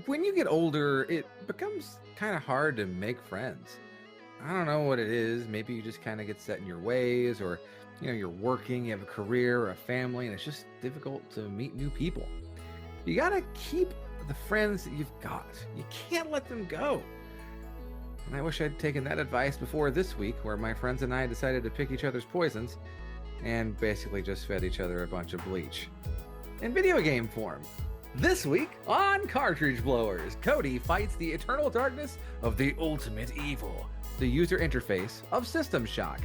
when you get older, it becomes kind of hard to make friends. I don't know what it is. Maybe you just kind of get set in your ways, or you're working, you have a career or a family, and it's just difficult to meet new people. You gotta keep the friends that you've got. You can't let them go. And I wish I'd taken that advice before this week, where my friends and I decided to pick each other's poisons and basically just fed each other a bunch of bleach. In video game form. This week on Cartridge Blowers, Cody fights the eternal darkness of the ultimate evil, the user interface of System Shock.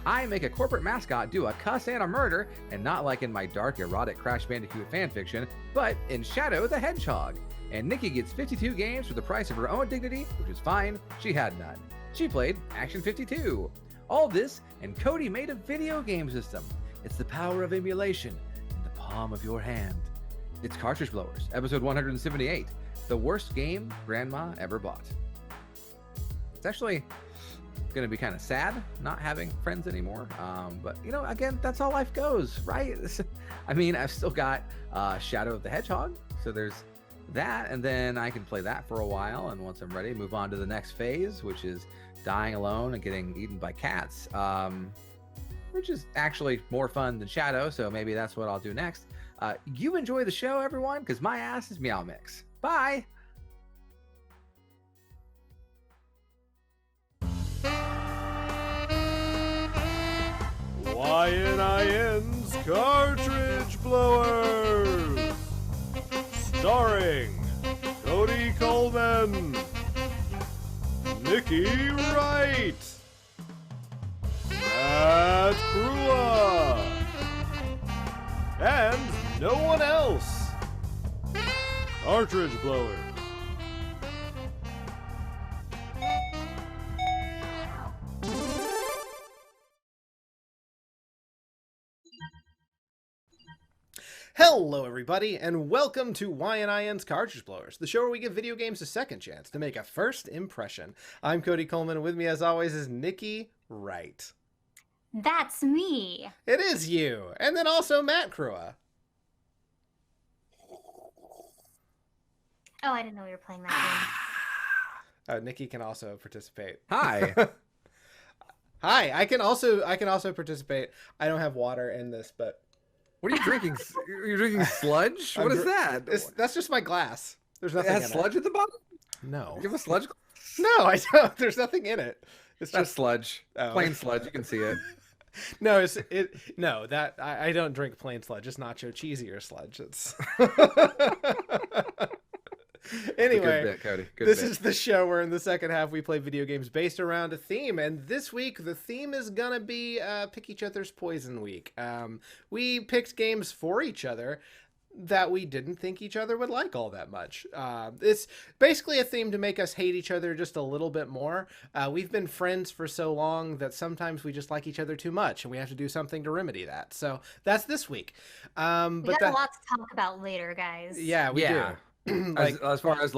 I make a corporate mascot do a cuss and a murder, and not like in my dark, erotic Crash Bandicoot fanfiction, but in Shadow the Hedgehog. And Nikki gets 52 games for the price of her own dignity, which is fine, she had none. She played Action 52. All this, and Cody made a video game system. It's the power of emulation in the palm of your hand. It's Cartridge Blowers, episode 178, the worst game Grandma ever bought. It's actually going to be kind of sad not having friends anymore, but again, that's how life goes, right? I mean, I've still got Shadow of the Hedgehog, so there's that, and then I can play that for a while, and once I'm ready, move on to the next phase, which is dying alone and getting eaten by cats, which is actually more fun than Shadow, so maybe that's what I'll do next. You enjoy the show, everyone, because my ass is Meow Mix. Bye! YNIN's Cartridge Blowers, starring Cody Coleman, Nikki Wright, Matt Krua, and no one else. Cartridge Blowers. Hello everybody, and welcome to YNIN's Cartridge Blowers, the show where we give video games a second chance to make a first impression. I'm Cody Coleman, and with me as always is Nikki Wright. That's me. It is you, and then also Matt Krua. Oh, I didn't know we were playing that game. Nikki can also participate. Hi! Hi, I can also participate. I don't have water in this, but... What are you drinking? You're drinking sludge? What is that? That's just my glass. There's nothing in it. It has sludge at the bottom? No. You have a sludge? No, I don't. There's nothing in it. It's That's just sludge. Oh. Plain sludge. You can see it. No, I don't drink plain sludge. It's nacho cheesier sludge. It's anyway. Good bit, Cody. Good This bit. is the show where in the second half we play video games based around a theme, and this week the theme is gonna be pick each other's poison week. We picked games for each other that we didn't think each other would like all that much. It's basically a theme to make us hate each other just a little bit more. We've been friends for so long that sometimes we just like each other too much, and we have to do something to remedy that. So that's this week. We got a lot to talk about later, guys. Yeah, we do. As far as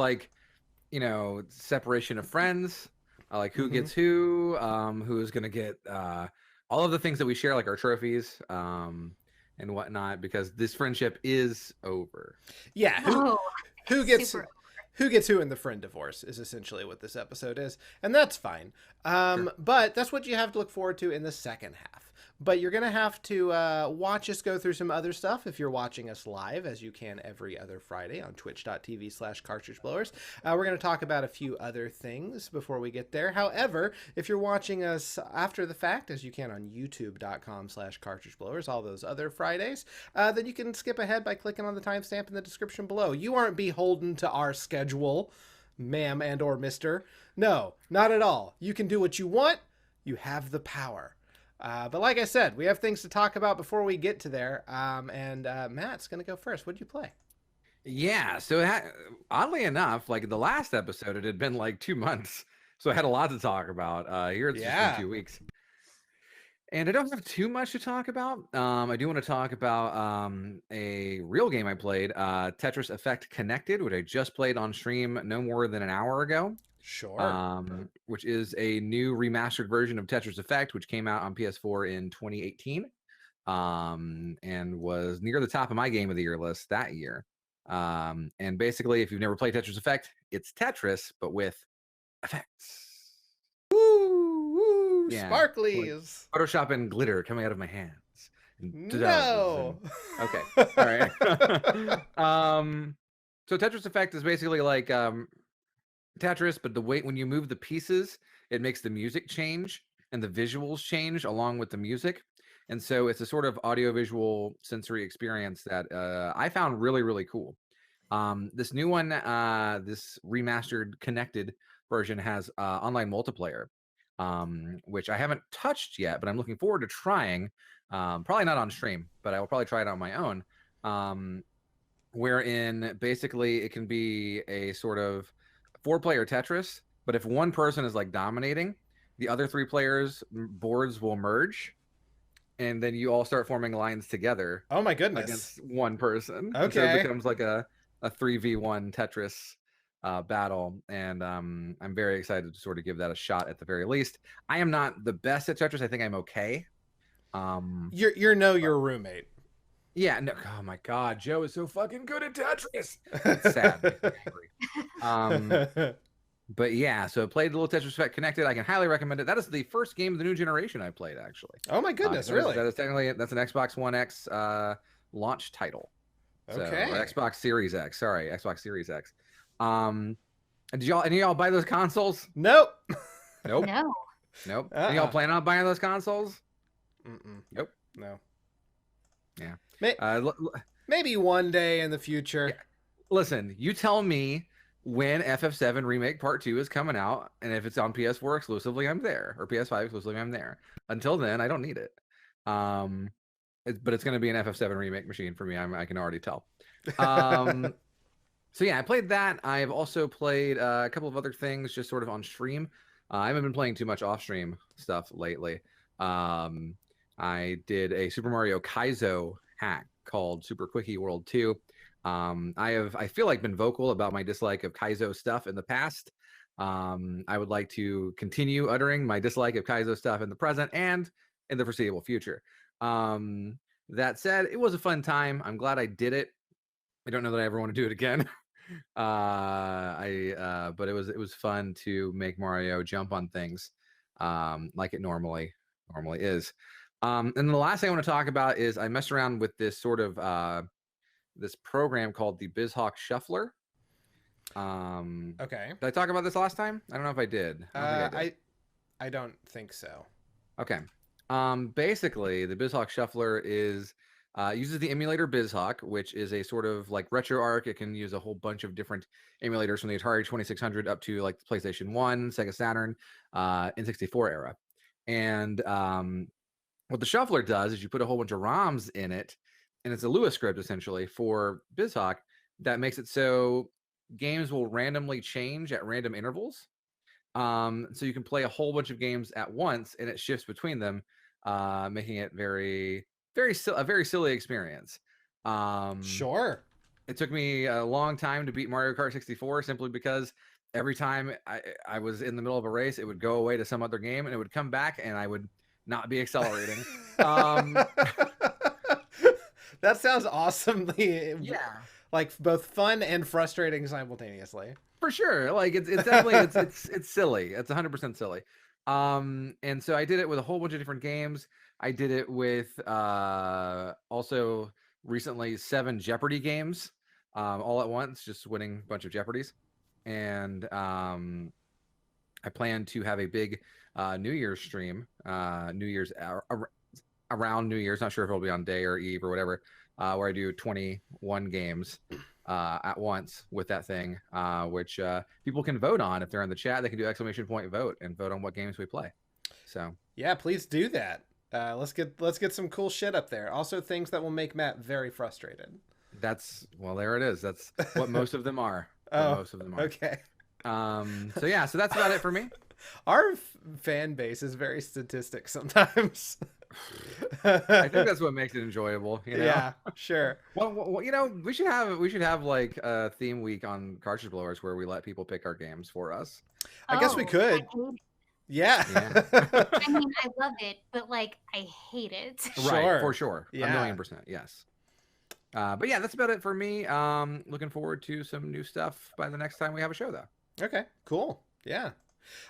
separation of friends, like who gets who's gonna get all of the things that we share, like our trophies and whatnot, because this friendship is over. Yeah, who gets who in the friend divorce is essentially what this episode is, and that's fine. Sure. But that's what you have to look forward to in the second half. But you're going to have to watch us go through some other stuff if you're watching us live, as you can every other Friday on twitch.tv/cartridgeblowers. We're going to talk about a few other things before we get there. However, if you're watching us after the fact, as you can on youtube.com/cartridgeblowers, all those other Fridays, then you can skip ahead by clicking on the timestamp in the description below. You aren't beholden to our schedule, ma'am and or mister. No, not at all. You can do what you want. You have the power. But like I said, we have things to talk about before we get to there. And Matt's going to go first. What did you play? Yeah, so oddly enough, like the last episode, it had been like 2 months. So I had a lot to talk about. Here it's just been 2 weeks. And I don't have too much to talk about. I do want to talk about a real game I played, Tetris Effect Connected, which I just played on stream no more than an hour ago. Sure. Which is a new remastered version of Tetris Effect, which came out on PS4 in 2018, and was near the top of my Game of the Year list that year. And basically, if you've never played Tetris Effect, it's Tetris, but with effects. Woo, Yeah, sparklies. like Photoshop and glitter coming out of my hands. No. Okay. All right. So Tetris Effect is basically like Tetris, but the way when you move the pieces, it makes the music change and the visuals change along with the music. And so it's a sort of audiovisual sensory experience that I found really, really cool. This new one, this remastered connected version has online multiplayer, which I haven't touched yet, but I'm looking forward to trying. Probably not on stream, but I will probably try it on my own. Wherein basically it can be a sort of 4-player Tetris, but if one person is like dominating, the other 3 players' boards will merge, and then you all start forming lines together. Oh my goodness! Against one person. Okay, and so it becomes like a 3v1 Tetris battle, and I'm very excited to sort of give that a shot at the very least. I am not the best at Tetris. I think I'm okay. You're your roommate. Yeah, no, oh my god, Joe is so fucking good at Tetris. It's sad. But yeah, so played a little Tetris Effect Connected. I can highly recommend it. That is the first game of the new generation I played, actually. Oh my goodness, really? That is technically, that's an Xbox One X launch title. So, okay. Or Xbox Series X. Sorry, Xbox Series X. Did any of y'all buy those consoles? Nope. Nope. No. Nope. Any y'all plan on buying those consoles? Nope. No. Yeah. Maybe one day in the future. Yeah. Listen, you tell me when FF7 Remake Part 2 is coming out, and if it's on PS4 exclusively, I'm there, or PS5 exclusively, I'm there. Until then, I don't need it. But it's going to be an FF7 Remake machine for me. I can already tell. So yeah, I played that. I've also played a couple of other things just sort of on stream. I haven't been playing too much off-stream stuff lately. I did a Super Mario Kaizo hack called Super Quickie World 2. I feel like been vocal about my dislike of Kaizo stuff in the past. I would like to continue uttering my dislike of Kaizo stuff in the present and in the foreseeable future. That said, it was a fun time. I'm glad I did it. I don't know that I ever want to do it again. But it was fun to make Mario jump on things like it normally is. And the last thing I want to talk about is I messed around with this sort of this program called the Bizhawk Shuffler. Okay. Did I talk about this last time? I don't know if I did. I don't think so. Okay. Basically, the Bizhawk Shuffler is uses the emulator Bizhawk, which is a sort of like RetroArch. It can use a whole bunch of different emulators from the Atari 2600 up to like the PlayStation 1, Sega Saturn, N64 era. And what the Shuffler does is you put a whole bunch of ROMs in it, and it's a Lua script essentially for Bizhawk that makes it so games will randomly change at random intervals. So you can play a whole bunch of games at once, and it shifts between them, making it a very silly experience. Sure. It took me a long time to beat Mario Kart 64 simply because every time I was in the middle of a race, it would go away to some other game, and it would come back, and I would not be accelerating. That sounds awesomely, yeah, like both fun and frustrating simultaneously. For sure. Like it's definitely it's silly. It's 100% silly. And so I did it with a whole bunch of different games. I did it with also recently 7 Jeopardy games all at once, just winning a bunch of Jeopardies. And I plan to have a big New Year's stream, around New Year's, not sure if it'll be on day or eve or whatever, where I do 21 games at once with that thing, which people can vote on. If they're in the chat, they can do !vote and vote on what games we play. So yeah, please do that. Let's get some cool shit up there. Also things that will make Matt very frustrated. There it is. That's what most of them are. Most of them are. Okay. So yeah, so that's about it for me. Our fan base is very statistic sometimes. I think that's what makes it enjoyable. You know? Yeah, sure. Well, you know, we should have like a theme week on Cartridge Blowers where we let people pick our games for us. I guess we could. Yeah. I mean, I love it, but like I hate it. Right, for sure. Yeah. 1,000,000%. Yes. But yeah, that's about it for me. Looking forward to some new stuff by the next time we have a show, though. Okay, cool. Yeah.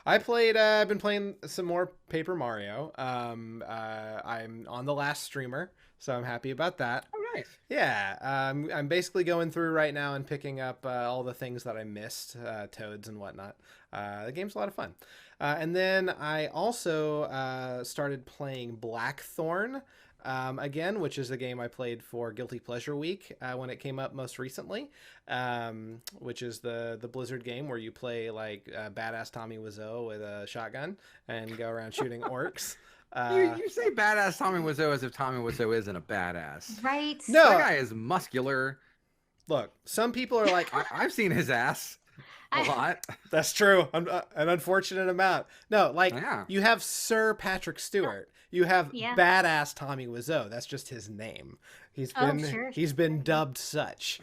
I've been playing some more Paper Mario. I'm on the last streamer, so I'm happy about that. Oh, nice. Yeah, I'm basically going through right now and picking up all the things that I missed, toads and whatnot. The game's a lot of fun. And then I also started playing Blackthorn again, which is a game I played for Guilty Pleasure Week when it came up most recently, which is the Blizzard game where you play like badass Tommy Wiseau with a shotgun and go around shooting orcs. You say badass Tommy Wiseau as if Tommy Wiseau isn't a badass. Right? No. That guy is muscular. Look, some people are like... I've seen his ass a lot. That's true. An unfortunate amount. No, like, Yeah. you have Sir Patrick Stewart. You have badass Tommy Wiseau. That's just his name. He's been dubbed such.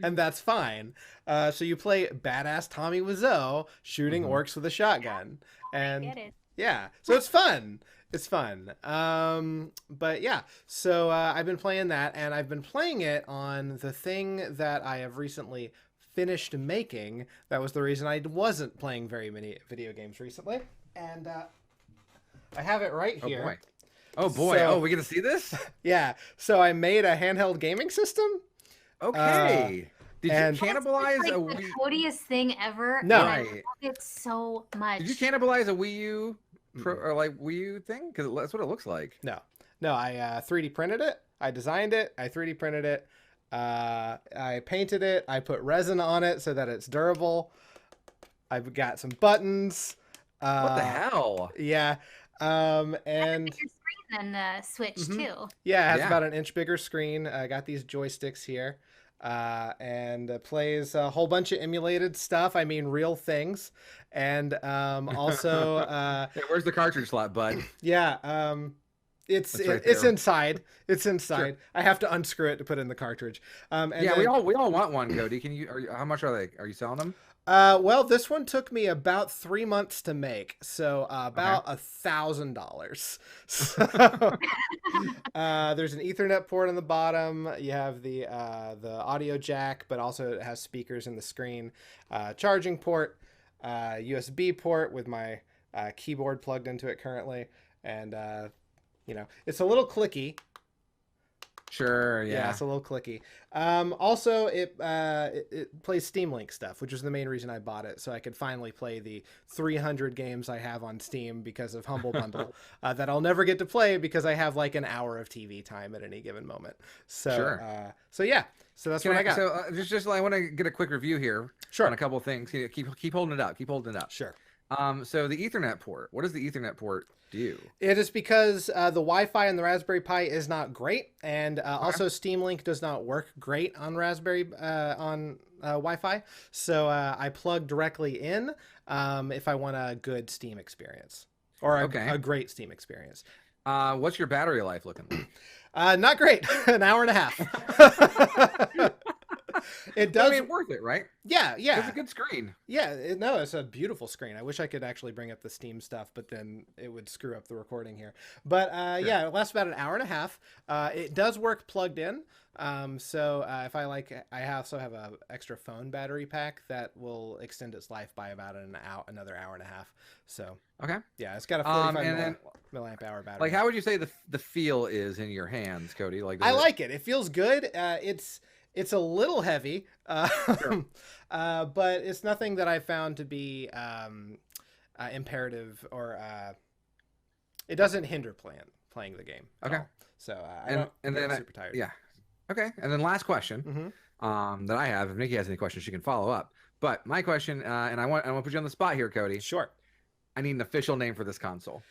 And that's fine. So you play badass Tommy Wiseau shooting orcs with a shotgun. And I get it. yeah, so it's fun. It's fun. But yeah, so I've been playing that, and I've been playing it on the thing that I have recently finished making. That was the reason I wasn't playing very many video games recently. And I have it right here. Oh boy. So, we get to see this? Yeah. So I made a handheld gaming system. Okay. Did you cannibalize It's a like the Wii? codiest thing ever. No. And I Right. love it so much. Did you cannibalize a Wii U or like Wii U thing? Because that's what it looks like. No, I 3D printed it. I designed it. I 3D printed it. I painted it. I put resin on it so that it's durable. I've got some buttons. What the hell? Yeah. And bigger screen than the Switch too. yeah, it has Yeah. about an inch bigger screen. I got these joysticks here. And plays a whole bunch of emulated stuff. I mean, real things. And also, Hey, where's the cartridge slot, bud? yeah, it's right it's there. inside. It's inside. Sure. I have to unscrew it to put in the cartridge. And Yeah, then, we all want one, Cody. How much are they? Are you selling them? well, this one took me about 3 months to make, so about $1,000. So there's an Ethernet port on the bottom. You have the audio jack, but also it has speakers in the screen. Charging port, USB port with my keyboard plugged into it currently, and it's a little clicky. Sure, Yeah, it's a little clicky. Also, it plays Steam Link stuff, which is the main reason I bought it, so I could finally play the 300 games I have on Steam because of Humble Bundle that I'll never get to play because I have like an hour of TV time at any given moment. So, Sure. So yeah, so that's what I got. So I want to get a quick review here Sure. on a couple of things. Keep holding it up. Keep holding it up. Sure. So the Ethernet port. What does the Ethernet port do? It is because the Wi-Fi on the Raspberry Pi is not great, and also Steam Link does not work great on Raspberry Wi-Fi. So I plug directly in if I want a good Steam experience or a great Steam experience. What's your battery life looking like? Not great. An hour and a half. It does. I mean, worth it, right? Yeah. It's a good screen. Yeah, it's a beautiful screen. I wish I could actually bring up the Steam stuff, but then it would screw up the recording here. But yeah, it lasts about an hour and a half. It does work plugged in. So if I also have a extra phone battery pack that will extend its life by about another hour and a half. So yeah, it's got a 45 milliamp hour battery. Like, how would you say the feel is in your hands, Cody? Like, I like it. It feels good. It's a little heavy, Sure. but it's nothing that I found to be imperative or it doesn't hinder playing the game. Okay. So and I'm then super tired. Yeah. Okay. And then last question that I have. If Nikki has any questions, she can follow up. But my question, and I want to put you on the spot here, Cody. Sure. I need an official name for this console.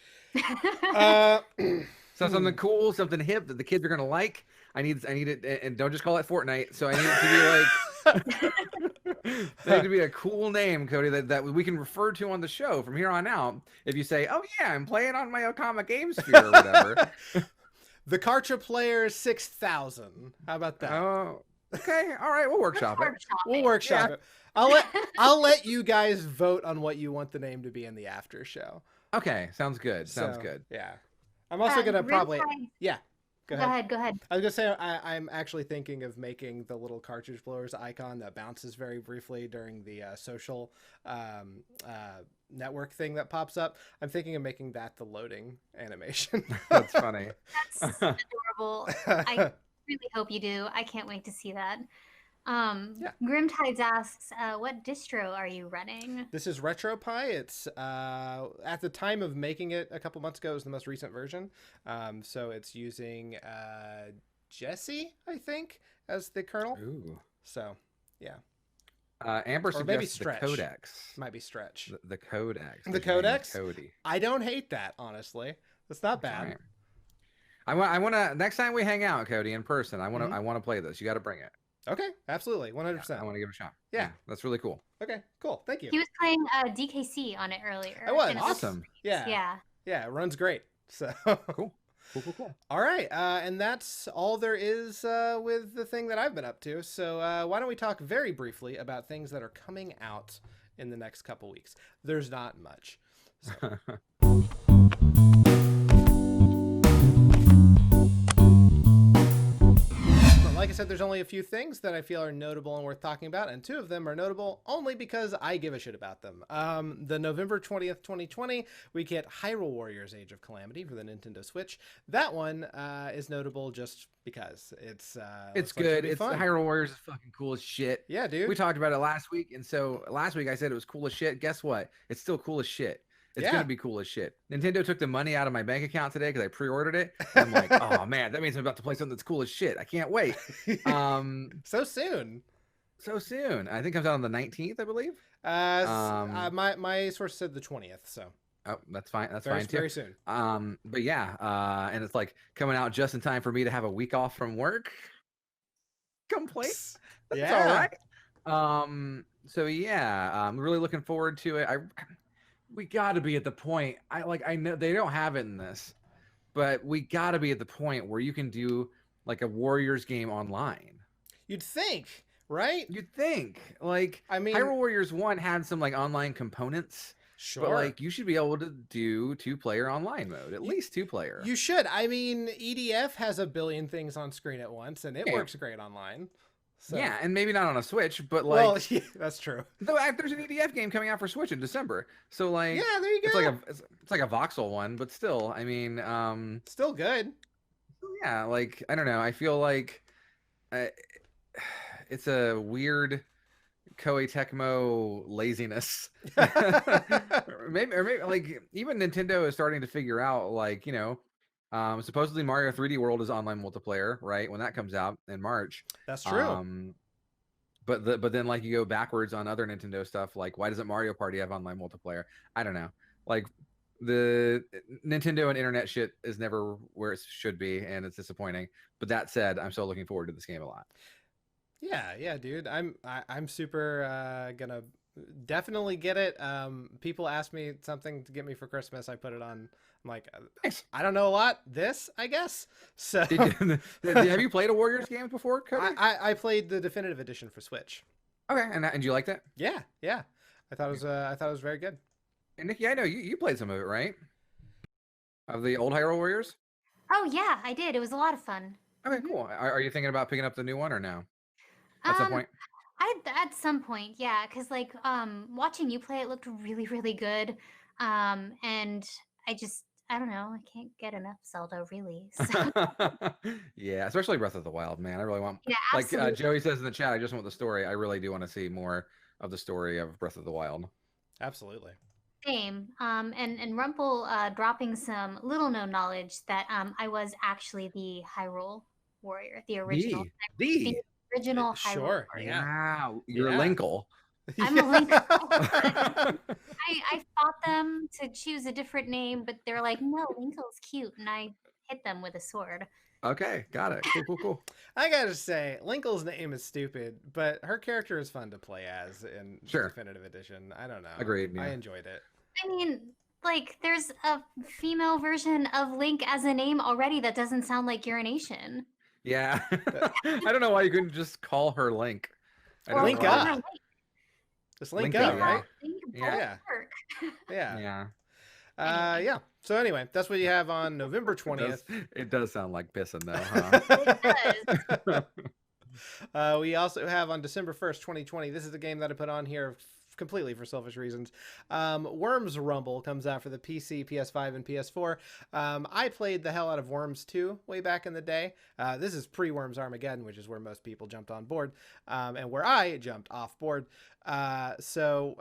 So Something cool, something hip that the kids are gonna like. I need it, and don't just call it Fortnite. So I need it to be like, they need to be a cool name, Cody, that we can refer to on the show from here on out. If you say, "Oh yeah, I'm playing on my Okama Game Sphere" or whatever. The Cartridge Player 6000. How about that? Oh, okay, all right, we'll workshop it. We'll workshop it. I'll let you guys vote on what you want the name to be in the after show. Okay, sounds good. Sounds good. Yeah. I'm also gonna probably Go Go ahead. ahead. Go ahead. I was gonna say I'm actually thinking of making the little cartridge blowers icon that bounces very briefly during the social network thing that pops up. I'm thinking of making that the loading animation. That's funny. That's adorable. I really hope you do. I can't wait to see that. Yeah. Grimtides asks, what distro are you running? This is RetroPie. It's at the time of making it a couple months ago, it was the most recent version. So it's using Jesse, I think, as the kernel. Ooh. So yeah, Amber or maybe suggests the Stretch. codex. Might be Stretch. The codex. The 'cause your name is codex? Cody. I don't hate that, honestly. It's not bad. Alright. I want to next time we hang out, Cody, in person. I want to Mhm. I want to play this. You got to bring it. Okay, absolutely, Yeah, 100%. I want to give it a shot. Yeah. That's really cool. Okay, cool. Thank you. He was playing DKC on it earlier. I was. and it Awesome. Yeah, Yeah. yeah, it runs great. So Cool. Cool. all right, and that's all there is with the thing that I've been up to. So why don't we talk very briefly about things that are coming out in the next couple weeks? There's not much. So. Like I said, there's only a few things that I feel are notable and worth talking about, and two of them are notable only because I give a shit about them. The November 20th, 2020, we get Hyrule Warriors Age of Calamity for the Nintendo Switch. That one is notable just because it's good. It's It's Hyrule Warriors is fucking cool as shit. Yeah, dude. We talked about it last week, and so last week I said it was cool as shit. Guess what? It's still cool as shit. It's Yeah. gonna be cool as shit. Nintendo took the money out of my bank account today because I pre-ordered it. I'm like, oh man, that means I'm about to play something that's cool as shit. I can't wait. So soon. So soon. I think it comes out on the 19th, I believe. My source said the 20th, so Oh, that's fine. That's very, fine too. very soon. But yeah, and it's like coming out just in time for me to have a week off from work. Complete. That's Yeah. all right. So yeah, I'm really looking forward to it. We got to be at the point. I know they don't have it in this, but we got to be at the point where you can do like a Warriors game online. You'd think, right? You'd think, like, I mean, Hyrule Warriors 1 had some like online components, sure. but like you should be able to do 2-player online mode, at least 2-player. You should. I mean, EDF has a billion things on screen at once, and it Yeah. works great online. So. Yeah, and maybe not on a Switch, but like, Well, yeah, that's true. though there's an EDF game coming out for Switch in December, so like, Yeah, there you go. it's like a voxel one, but still, I mean, Still good. yeah, like I don't know, I feel like it's a weird Koei Tecmo laziness. or maybe like even Nintendo is starting to figure out, like, you know, supposedly Mario 3D World is online multiplayer, right? When that comes out in March. That's true. But then like you go backwards on other Nintendo stuff, like why doesn't Mario Party have online multiplayer? I don't know. Like the Nintendo and internet shit is never where it should be, and it's disappointing. But that said, I'm still looking forward to this game a lot. Yeah, dude. I'm super gonna definitely get it. People ask me something to get me for Christmas. I put it on. I'm like, Nice. I don't know a lot. This, I guess. So Have you played a Warriors game before, Cody? I played the definitive edition for Switch. Okay, and you liked it? Yeah. I thought it was very good. And Nikki, I know you played some of it, right? Of the old Hyrule Warriors? Oh yeah, I did. It was a lot of fun. Okay, cool. Are you thinking about picking up the new one or no? At some point? At some point, yeah, because like watching you play it looked really, really good. And I don't know, I can't get enough Zelda really. So, Yeah, especially Breath of the Wild, man. I really want, yeah, like absolutely. Joey says in the chat, I just want the story. I really do want to see more of the story of Breath of the Wild. Absolutely. Same. And Rumple dropping some little known knowledge that I was actually the Hyrule warrior, the original. The Original Hyrule Sure. warrior. Yeah. Wow, you're Yeah. Linkle. I'm a Link. I fought them to choose a different name, but they're like, no, Linkle's cute, and I hit them with a sword. Okay, got it. Cool. I gotta say, Linkle's name is stupid, but her character is fun to play as in the Sure. definitive edition. I don't know. Agreed, yeah. I enjoyed it. I mean, like, there's a female version of Link as a name already that doesn't sound like urination. Yeah. I don't know why you couldn't just call her Link. I don't Link know why. up. Just link Link up, up, right? Link Yeah. both work. Yeah. Yeah. Anyway. Yeah. So anyway, that's what you have on November It 20th. does sound like pissing though, huh? It does. We also have on December 1st, 2020. This is the game that I put on here completely for selfish reasons. Worms Rumble comes out for the PC, PS5, and PS4. I played the hell out of Worms 2 way back in the day. This is pre-Worms Armageddon, which is where most people jumped on board, and where I jumped off board. So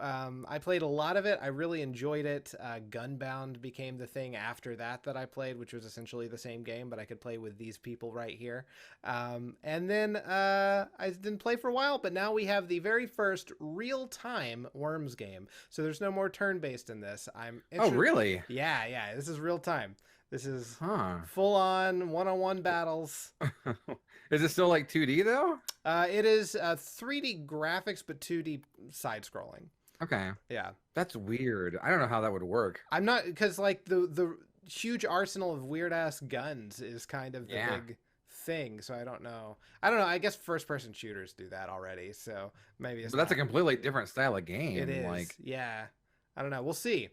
I played a lot of it. I really enjoyed it. Gunbound became the thing after that I played, which was essentially the same game, but I could play with these people right here. And then I didn't play for a while, but now we have the very first real-time Worms game. So there's no more turn-based in this. Oh, really? Yeah. This is real-time. This is Huh. full-on one-on-one battles. Is it still like 2D though? It is 3D graphics, but 2D side-scrolling. Okay. Yeah. That's weird. I don't know how that would work. I'm not, because like the huge arsenal of weird-ass guns is kind of the big thing, so I don't know. I guess first-person shooters do that already, so maybe it's But that's a completely different style of game. It is. Like, yeah. I don't know. We'll see.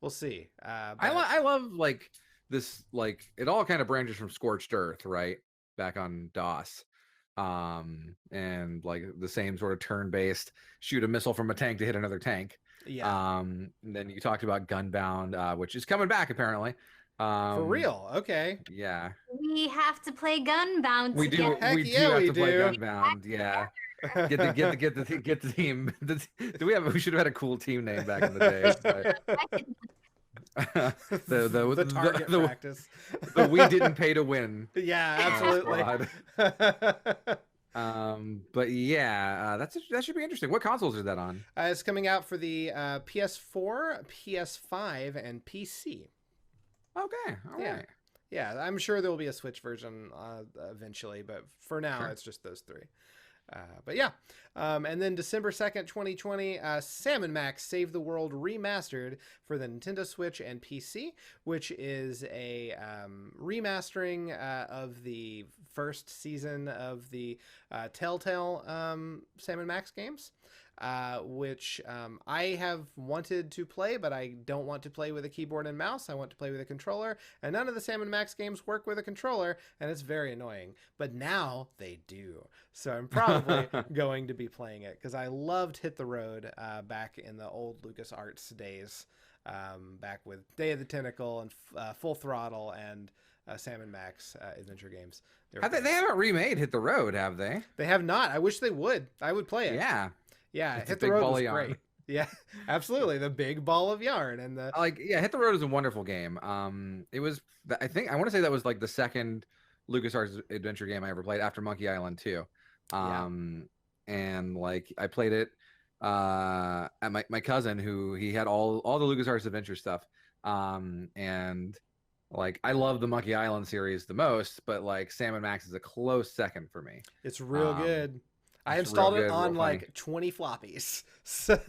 I love like this, like it all kind of branches from Scorched Earth, right? Back on DOS. And like the same sort of turn-based shoot a missile from a tank to hit another tank. Yeah. And then you talked about Gunbound, which is coming back apparently. For real. Okay. Yeah. We have to play Gunbound We do. together. Heck We do yeah, have we to play do. Gunbound. Yeah. Get the team. We should have had a cool team name back in the day. But the target practice. the we didn't pay to win. Yeah, absolutely. But yeah, that should be interesting. What consoles is that on? It's coming out for the PS4, PS5, and PC. Okay, all right. Yeah, I'm sure there will be a Switch version eventually, but for now, It's just those three. But yeah, and then December 2nd, 2020, Sam & Max Save the World Remastered for the Nintendo Switch and PC, which is a remastering of the first season of the Telltale Sam & Max games. Which I have wanted to play, but I don't want to play with a keyboard and mouse. I want to play with a controller, and none of the Sam & Max games work with a controller, and it's very annoying. But now they do, so I'm probably going to be playing it, because I loved Hit the Road back in the old LucasArts days, back with Day of the Tentacle and Full Throttle and Sam & Max adventure games. They haven't remade Hit the Road, have they? They have not. I wish they would. I would play it. Yeah, Hit the Road was great. Yeah, absolutely. The big ball of yarn and the Hit the Road is a wonderful game. It was, I want to say that was like the second LucasArts adventure game I ever played after Monkey Island 2. And like I played it at my cousin, who he had all the LucasArts adventure stuff. And like I love the Monkey Island series the most, but like Sam & Max is a close second for me. It's real good. I It's installed real it good, on real like 20 floppies. So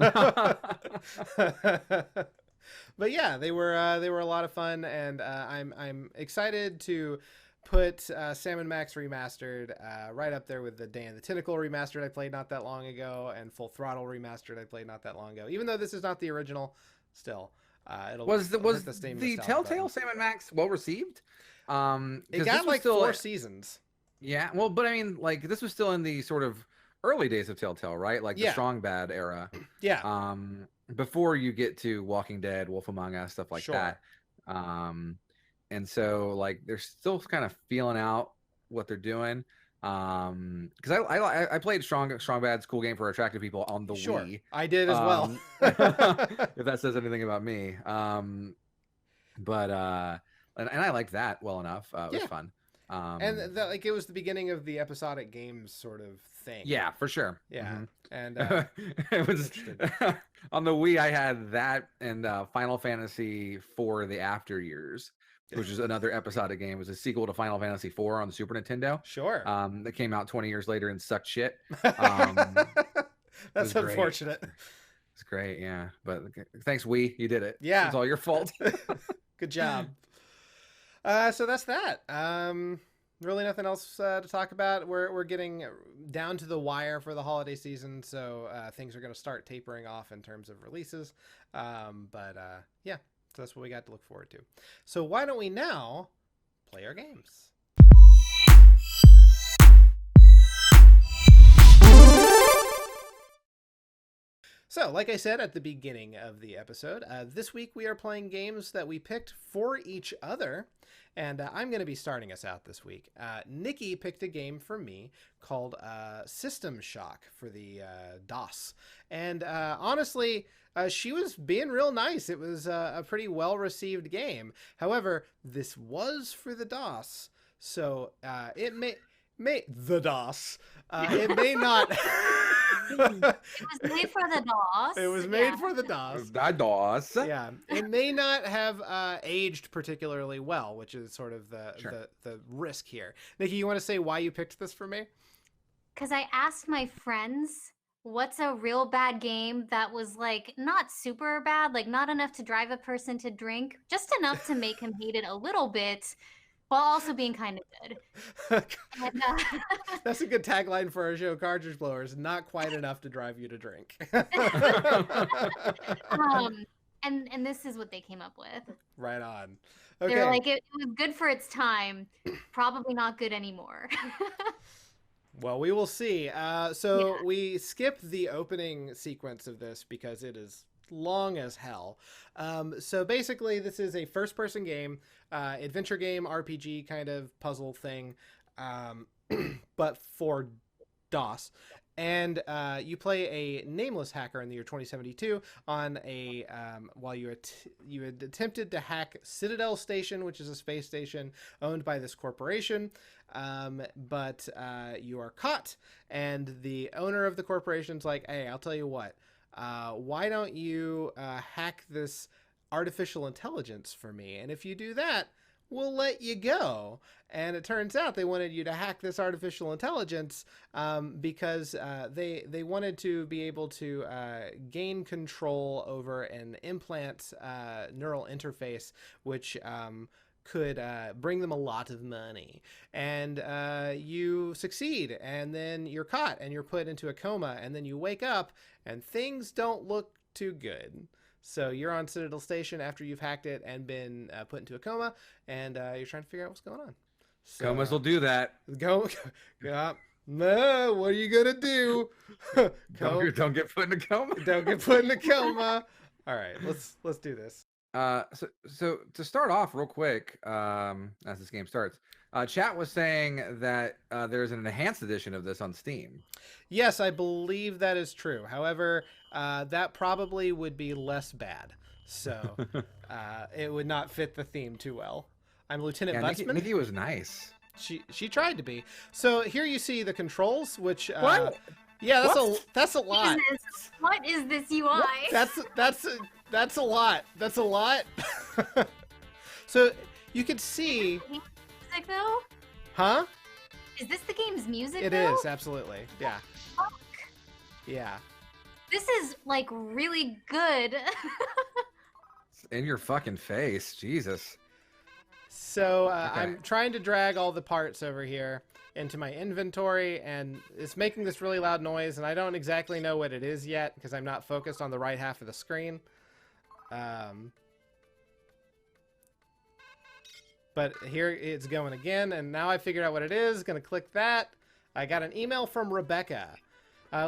but yeah, they were a lot of fun, and I'm excited to put Sam & Max Remastered right up there with the Day and the Tentacle Remastered I played not that long ago, and Full Throttle Remastered I played not that long ago. Even though this is not the original, still Was the Telltale Sam & Max well received? It got like still 4 seasons. Yeah, well, but I mean, like this was still in the sort of early days of Telltale, right? Like the Strong Bad era. Yeah. Before you get to Walking Dead, Wolf Among Us, stuff like that. And so like they're still kind of feeling out what they're doing. Because I played Strong Bad's cool game for attractive people on the Wii. I did as well. If that says anything about me. But and I liked that well enough. It was fun. And it was the beginning of the episodic games sort of thing. Yeah, for sure. Yeah. And it was on the Wii. I had that and Final Fantasy IV: The After Years, which is another episodic game. It was a sequel to Final Fantasy IV on the Super Nintendo. Sure. That came out 20 years later and sucked shit. That's unfortunate. It's great, yeah. But thanks, Wii, you did it. Yeah, it's all your fault. Good job. So that's that. Really nothing else to talk about. We're getting down to the wire for the holiday season, so things are going to start tapering off in terms of releases. But yeah, So that's what we got to look forward to. So why don't we now play our games? So, like I said at the beginning of the episode, this week we are playing games that we picked for each other. And I'm going to be starting us out this week. Nikki picked a game for me called System Shock for the DOS. And honestly, she was being real nice. It was a pretty well-received game. However, this was for the DOS. So it may the DOS. It may not... It was made for the DOS. It was made for the DOS. The DOS. Yeah, it may not have aged particularly well, which is sort of the risk here. Nikki, you want to say why you picked this for me? Because I asked my friends, what's a real bad game that was like not super bad, like not enough to drive a person to drink, just enough to make him hate it a little bit, while also being kind of good. And, that's a good tagline for our show, Cartridge Blowers. Not quite enough to drive you to drink. And this is what they came up with. Right on. Okay. They were like, it was good for its time, probably not good anymore. Well, we will see. We skip the opening sequence of this because it is long as hell. So basically, this is a first-person game, adventure game, RPG kind of puzzle thing, but for DOS. And you play a nameless hacker in the year 2072 on a while you had attempted to hack Citadel Station, which is a space station owned by this corporation, but you are caught, and the owner of the corporation's like, "Hey, I'll tell you what. Why don't you hack this artificial intelligence for me? And if you do that, we'll let you go." And it turns out they wanted you to hack this artificial intelligence because they wanted to be able to gain control over an implant neural interface, which could bring them a lot of money. And you succeed, and then you're caught, and you're put into a coma, and then you wake up, and things don't look too good. So you're on Citadel Station after you've hacked it and been put into a coma, and you're trying to figure out what's going on. So, Comas will do that. No, what are you gonna do? Don't get put in a coma. Don't get put in a coma. All right, let's do this. So to start off real quick, as this game starts, chat was saying that there's an enhanced edition of this on Steam. Yes, I believe that is true. However, that probably would be less bad. So it would not fit the theme too well. I'm Lieutenant Butzman. Nikki was nice. She tried to be. So here you see the controls, which what? Yeah, that's a lot. Jesus, what is this UI? That's a lot. That's a lot. So you could see. Music though? Huh? Is this the game's music? It though? is, absolutely. Yeah. Fuck. Yeah. This is like really good. It's in your fucking face, Jesus. So Okay. I'm trying to drag all the parts over here into my inventory, and it's making this really loud noise, and I don't exactly know what it is yet because I'm not focused on the right half of the screen. But here it's going again, and now I figured out what it is. Gonna click that. I got an email from Rebecca.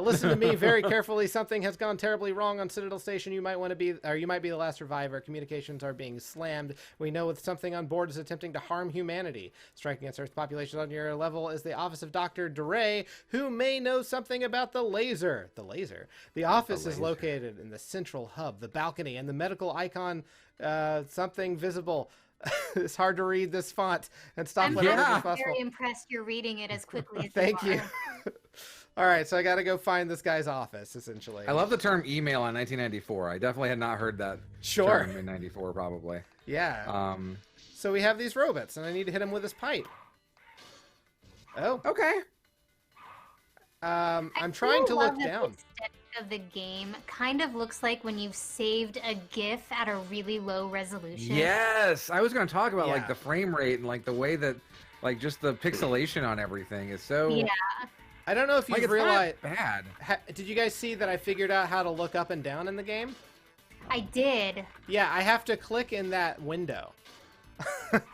Listen to me very carefully. Something has gone terribly wrong on Citadel Station. You might be the last survivor. Communications are being slammed. We know that something on board is attempting to harm humanity. Striking against Earth's population on your level is the office of Dr. DeRay, who may know something about the laser. The laser. The office is located in the central hub, the balcony, and the medical icon, something visible. It's hard to read this font and stop whenever it's possible. I'm very impressed you're reading it as quickly as Thank you you. are. All right, so I got to go find this guy's office, essentially. I love the term email in 1994. I definitely had not heard that term in 94, probably. Yeah. So we have these robots, and I need to hit him with this pipe. Oh. Okay. I'm trying to look down. The aesthetic of the game kind of looks like when you've saved a GIF at a really low resolution. Yes, I was going to talk about like Yeah. the frame rate and like the way that, like just the pixelation on everything is so. Yeah. I don't know if Like you've it's realized. not bad. Did you guys see that I figured out how to look up and down in the game? I did. Yeah, I have to click in that window.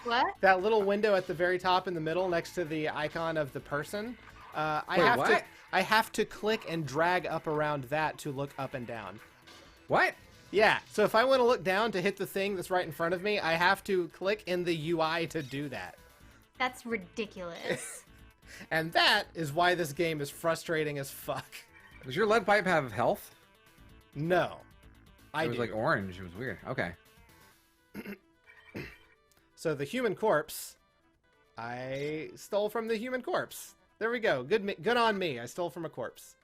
What? That little window at the very top in the middle next to the icon of the person. I have to click and drag up around that to look up and down. What? Yeah, so if I want to look down to hit the thing that's right in front of me, I have to click in the UI to do that. That's ridiculous. And that is why this game is frustrating as fuck. Does your lead pipe have health? No. It was like orange. It was weird. Okay. So the human corpse, I stole from the human corpse. There we go. Good on me. I stole from a corpse.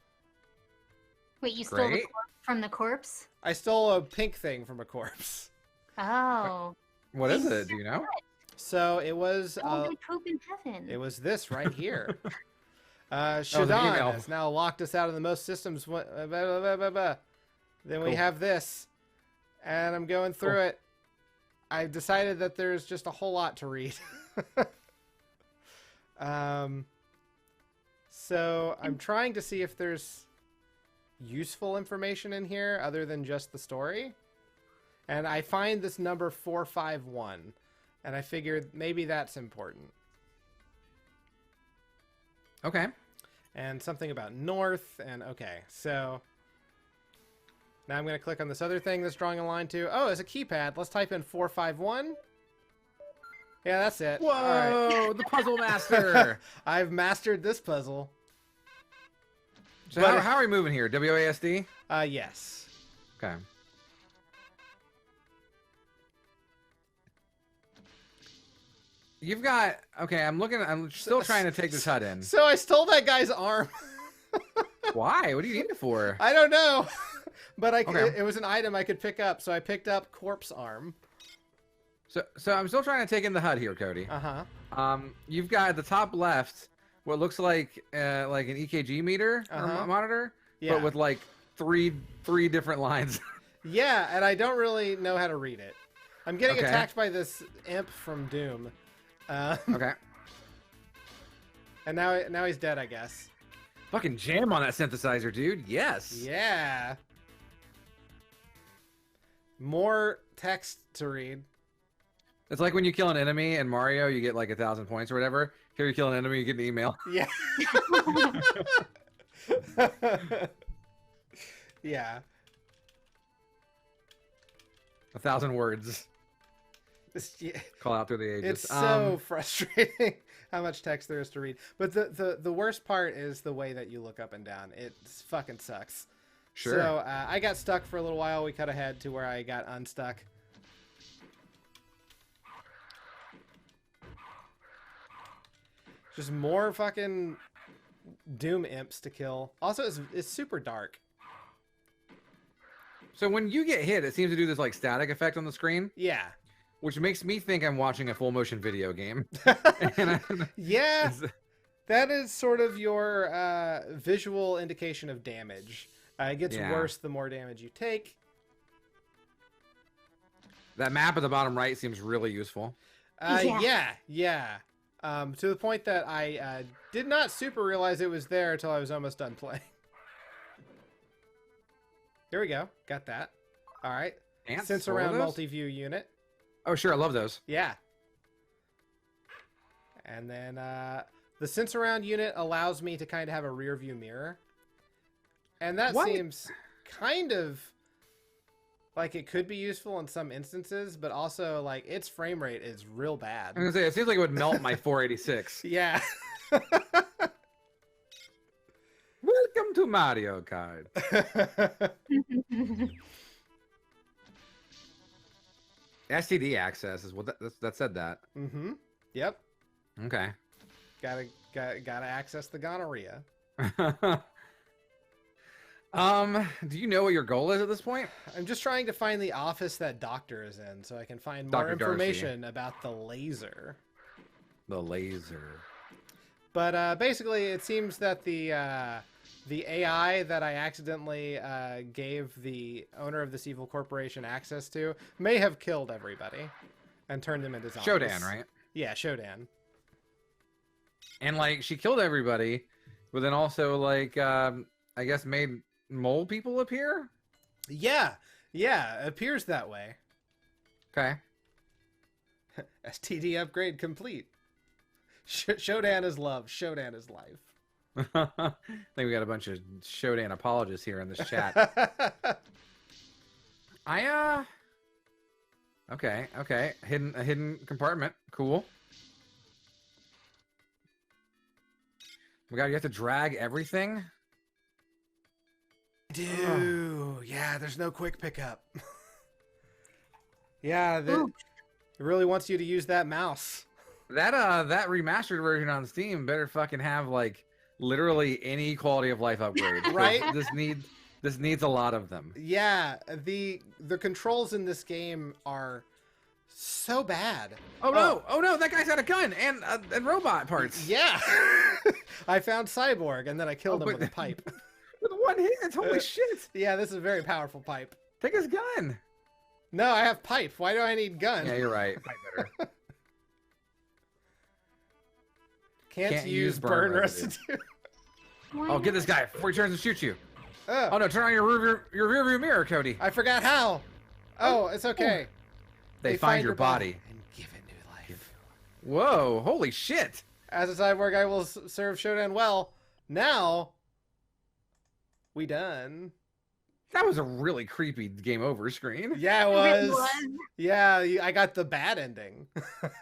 Wait, you stole the Great. corpse from the corpse? I stole a pink thing from a corpse. Oh. What is it? Do you know? So it was Oh, they poop in heaven. it was this right here. an Shadan email. has now locked us out of the most systems. Then we Cool. have this, and I'm going through Cool. it. I've decided that there's just a whole lot to read. So I'm trying to see if there's useful information in here other than just the story. And I find this number 451, and I figured maybe that's important. Okay. And something about north, and okay, so now I'm going to click on this other thing that's drawing a line to. Oh, it's a keypad. Let's type in 451. Yeah, that's it. Whoa, All right. the puzzle master. I've mastered this puzzle. So But- how are we moving here? WASD? Yes. Okay. You've got... Okay, I'm still trying to take this hut in. So I stole that guy's arm. Why? What do you need it for? I don't know. But Okay. it was an item I could pick up, so I picked up corpse arm. So I'm still trying to take in the hut here, Cody. Uh-huh. You've got at the top left what looks like an EKG meter or Uh-huh. monitor, Yeah. but with like three different lines. Yeah, and I don't really know how to read it. I'm getting Okay. attacked by this imp from Doom. Okay. And now he's dead, I guess. Fucking jam on that synthesizer, dude. Yes. Yeah. More text to read. It's like when you kill an enemy in Mario, you get like 1,000 points or whatever. Here you kill an enemy, you get an email. Yeah. Yeah. 1,000 words. Yeah. Call out through the ages. It's so frustrating how much text there is to read. But the worst part is the way that you look up and down. It fucking sucks. Sure. So I got stuck for a little while. We cut ahead to where I got unstuck. Just more fucking Doom imps to kill. Also, it's super dark. So when you get hit, it seems to do this like static effect on the screen, Yeah. which makes me think I'm watching a full motion video game. And Yeah. That is sort of your visual indication of damage. It gets Yeah. worse the more damage you take. that map at the bottom right seems really useful. Yeah. To the point that I did not super realize it was there until I was almost done playing. Here we go. Got that. All right. Ants? Sense What were around those? multi-view unit. Oh, sure. I love those. Yeah. And then the sense around unit allows me to kind of have a rear view mirror. And that What? seems kind of like it could be useful in some instances, but also like its frame rate is real bad. I'm gonna say it seems like it would melt my 486. Yeah. Welcome to Mario Kart. STD access is what that said that. Mm-hmm. Yep. Okay. Gotta access the gonorrhea. Do you know what your goal is at this point? I'm just trying to find the office that Doctor is in so I can find more Dr. Darcy. information about the laser. The laser. But basically, it seems that the AI that I accidentally gave the owner of this evil corporation access to may have killed everybody and turned them into zombies. Shodan, right? Yeah, Shodan. And like she killed everybody, but then also like I guess made mole people appear. Yeah, Yeah, it appears that way. Okay. STD upgrade complete. Shodan is love. Shodan is life. I think we got a bunch of Shodan apologists here in this chat. Okay. A hidden compartment. Cool. Oh my God, you have to drag everything? Dude, yeah, there's no quick pickup. Yeah, it really wants you to use that mouse. That remastered version on Steam better fucking have like literally any quality of life upgrade. Right? This needs a lot of them. Yeah, the controls in this game are so bad. Oh no, that guy's got a gun and robot parts. Yeah. I found Cyborg and then I killed him with a pipe. With one hit, holy shit. Yeah, this is a very powerful pipe. Take his gun. No, I have pipe. Why do I need gun? Yeah, you're right. Pipe better. Can't use burn residue. Oh, get this guy before he turns and shoots you. Oh, Oh no, turn on your rearview mirror, Cody. I forgot how. Oh, it's okay. They find your body. And give it new life. Whoa, holy shit. As a cyborg, I will serve Shodan well. Now, we done. That was a really creepy game over screen. Yeah, it It was. really was. Yeah, I got the bad ending.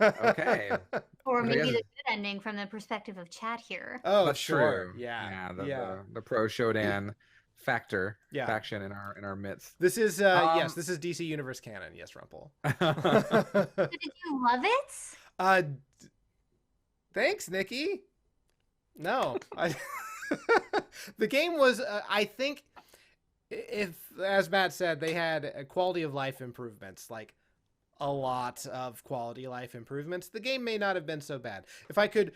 Okay. Or maybe guess- the good ending from the perspective of chat here. Oh, That's sure. true. Yeah. The pro Shodan Yeah. faction in our midst. This is yes, this is DC Universe canon. Yes, Rumple. So did you love it? Thanks, Nikki. No, the game was. I think, if as Matt said, they had quality of life improvements, like a lot of quality of life improvements. The game may not have been so bad if I could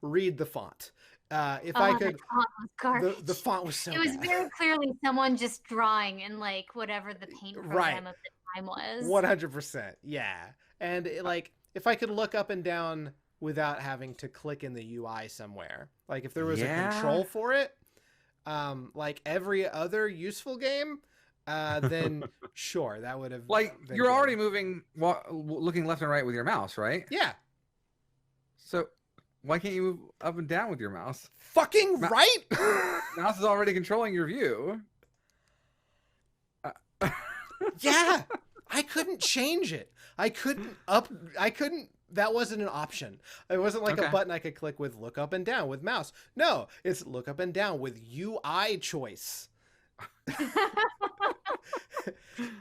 read the font. If I could, The font was garbage. the font was so. It was bad. very clearly someone just drawing in like whatever the paint program Right. of the time was. 100%. Yeah, and like if I could look up and down without having to click in the UI somewhere, like if there was a control for it, like every other useful game, then sure, that would have Like been you're good. already moving, looking left and right with your mouse, right? Yeah, So why can't you move up and down with your mouse? fucking right. Mouse is already controlling your view. Yeah, I couldn't change it. I couldn't. That wasn't an option. It wasn't like a Okay. button I could click with look up and down with mouse. No, it's look up and down with UI choice.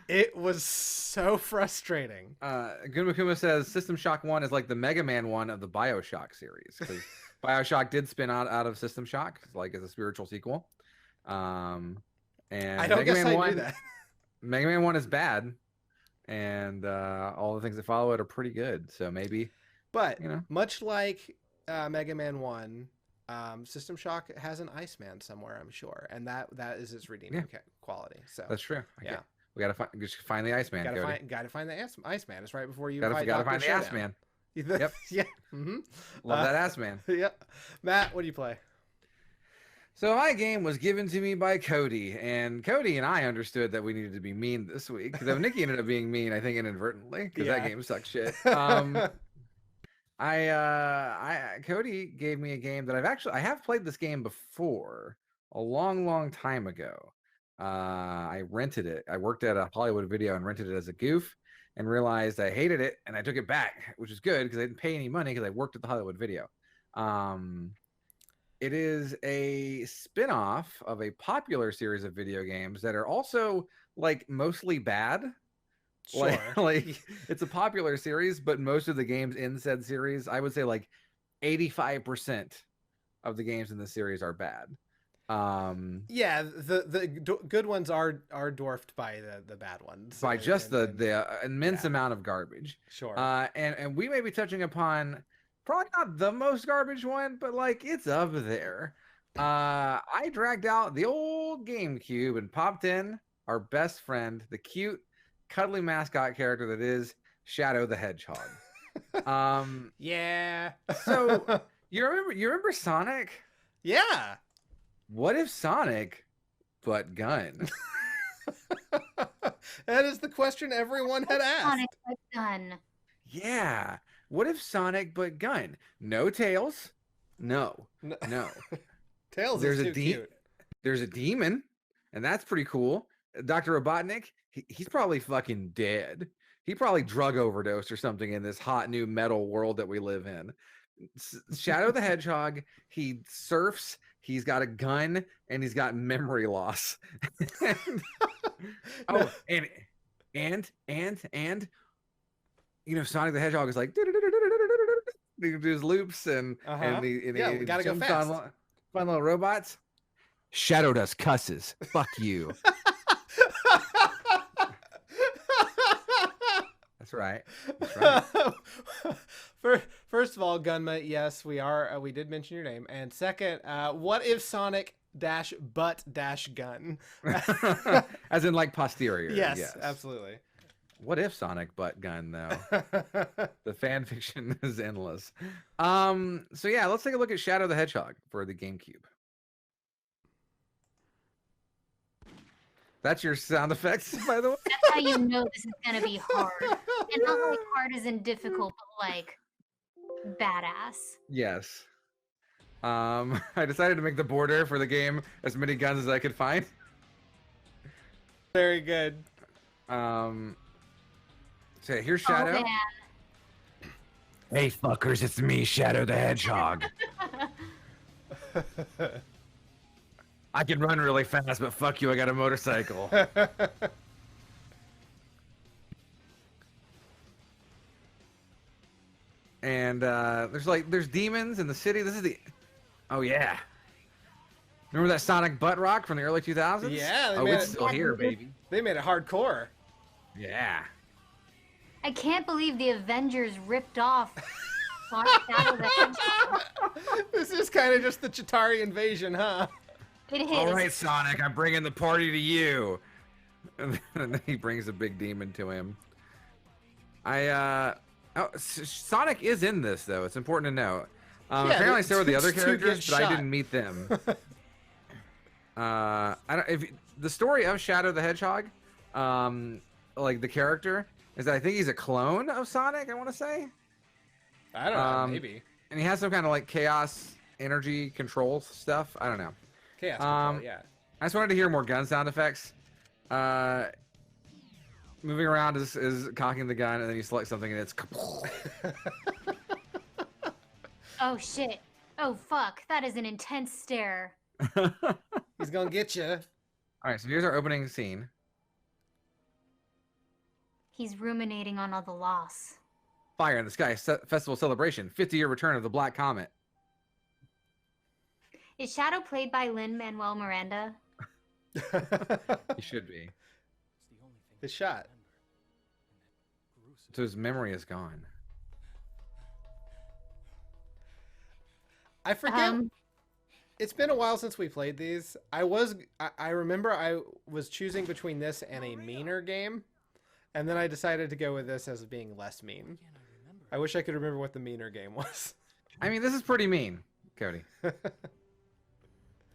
It was so frustrating. Gumakuma says System Shock 1 is like the Mega Man 1 of the BioShock series. Because BioShock did spin out of System Shock, like as a spiritual sequel. And I don't guess I knew that. Mega Man 1 is bad. And all the things that follow it are pretty good. So maybe, But you know. much like Mega Man 1, System Shock has an Iceman somewhere, I'm sure. And that is its redeeming quality. So That's true. Yeah. We gotta find the Iceman, Cody. gotta find the Iceman. It's right before you Gotta fight find the Dr. ass man. Yep. Yeah. Mm-hmm. Love that ass man. Yep. Matt, what do you play? So my game was given to me by Cody, and Cody and I understood that we needed to be mean this week. Though Nikki ended up being mean, I think inadvertently, because that game sucks shit. Cody gave me a game that I have played this game before a long time ago. I rented it. I worked at a Hollywood Video and rented it as a goof, and realized I hated it, and I took it back, which is good because I didn't pay any money because I worked at the Hollywood Video. It is a spin-off of a popular series of video games that are also like mostly bad. Sure. Like it's a popular series, but most of the games in said series, I would say like 85% of the games in the series are bad. Yeah, the good ones are dwarfed by the bad ones. By just the immense amount of garbage. Sure. And we may be touching upon probably not the most garbage one, but like it's up there. I dragged out the old GameCube and popped in our best friend, the cute, cuddly mascot character that is Shadow the Hedgehog. Yeah. So you remember Sonic? Yeah. What if Sonic but gun? That is the question everyone had asked. Sonic but gun. Yeah. What if Sonic but gun? No tails. No. No. Tails There's is a too cute. There's a demon, and that's pretty cool. Dr. Robotnik, he's probably fucking dead. He probably drug overdosed or something in this hot new metal world that we live in. Shadow the Hedgehog, he surfs, he's got a gun, and he's got memory loss. Oh, and you know, Sonic the Hedgehog is like he do his loops and he gotta go jumps fast. on fun little robots. Shadow does cusses. Fuck you. That's right. That's right. First of all, Gunma, yes, we are. We did mention your name. And second, what if Sonic dash butt dash gun? As in like posterior. Yes, absolutely. What if Sonic butt gun though? The fan fiction is endless. So yeah, let's take a look at Shadow the Hedgehog for the GameCube. That's your sound effects, by the way. That's how you know this is gonna be hard, and not like hard as in difficult, but like badass. Yes. I decided to make the border for the game as many guns as I could find. Very good. So here's Shadow. Oh, man. Hey fuckers, it's me, Shadow the Hedgehog. I can run really fast, but fuck you, I got a motorcycle. And there's demons in the city. This is the oh yeah. Remember that Sonic butt rock from the early 2000s? Yeah, oh, it's still here, baby. They made it hardcore. Yeah. I can't believe the Avengers ripped off Sonic Shadow the Hedgehog. This is kind of just the Chitauri invasion, huh? It is. All right, Sonic, I'm bringing the party to you. And then he brings a big demon to him. Sonic is in this though. It's important to know. Apparently, so are the other characters, but I didn't meet them. I don't. If the story of Shadow the Hedgehog, like the character, is that I think he's a clone of Sonic. I want to say. I don't know. Maybe. And he has some kind of like chaos energy control stuff. I don't know. Chaos control, yeah. I just wanted to hear more gun sound effects. Moving around is cocking the gun, and then you select something, and it's. Oh shit! Oh fuck! That is an intense stare. He's gonna get you. All right, so here's our opening scene. He's ruminating on all the loss. Fire in the Sky Festival celebration, 50-year return of the Black Comet. Is Shadow played by Lin-Manuel Miranda? He should be. His shot. So his memory is gone. I forget. It's been a while since we played these. I remember I was choosing between this and a meaner game, and then I decided to go with this as being less mean. I wish I could remember what the meaner game was. I mean, this is pretty mean, Cody.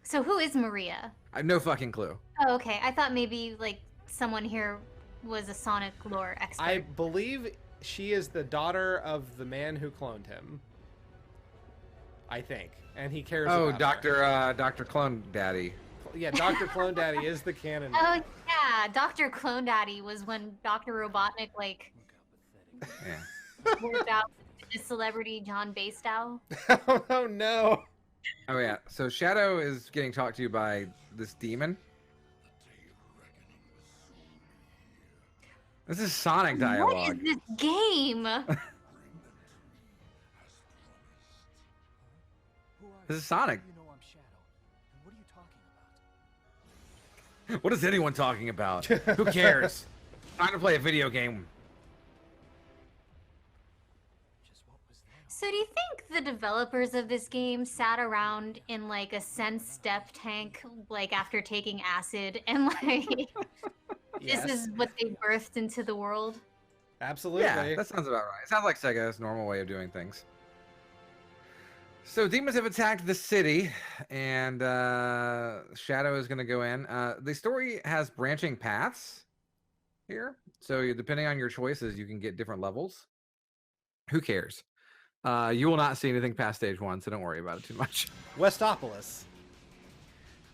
So who is Maria? I have no fucking clue. Oh, okay. I thought maybe like someone here was a Sonic lore expert. I believe she is the daughter of the man who cloned him. I think, and he cares. Oh, about her. Dr. Clone Daddy. Yeah, Dr. Clone Daddy is the canon. Oh yeah, Dr. Clone Daddy was when Dr. Robotnik like Yeah. worked out with the celebrity John Bastow. Oh no. Oh yeah. So Shadow is getting talked to by this demon. This is Sonic dialogue. What is this game? This is Sonic. What is anyone talking about? Who cares? Time to play a video game. So do you think the developers of this game sat around in like a sense step tank like after taking acid and like Yes. this is what they birthed into the world? Absolutely. Yeah, that sounds about right. It sounds like Sega's normal way of doing things. So demons have attacked the city, and Shadow is going to go in. The story has branching paths. here. So depending on your choices, you can get different levels. Who cares? You will not see anything past stage 1, so don't worry about it too much. Westopolis.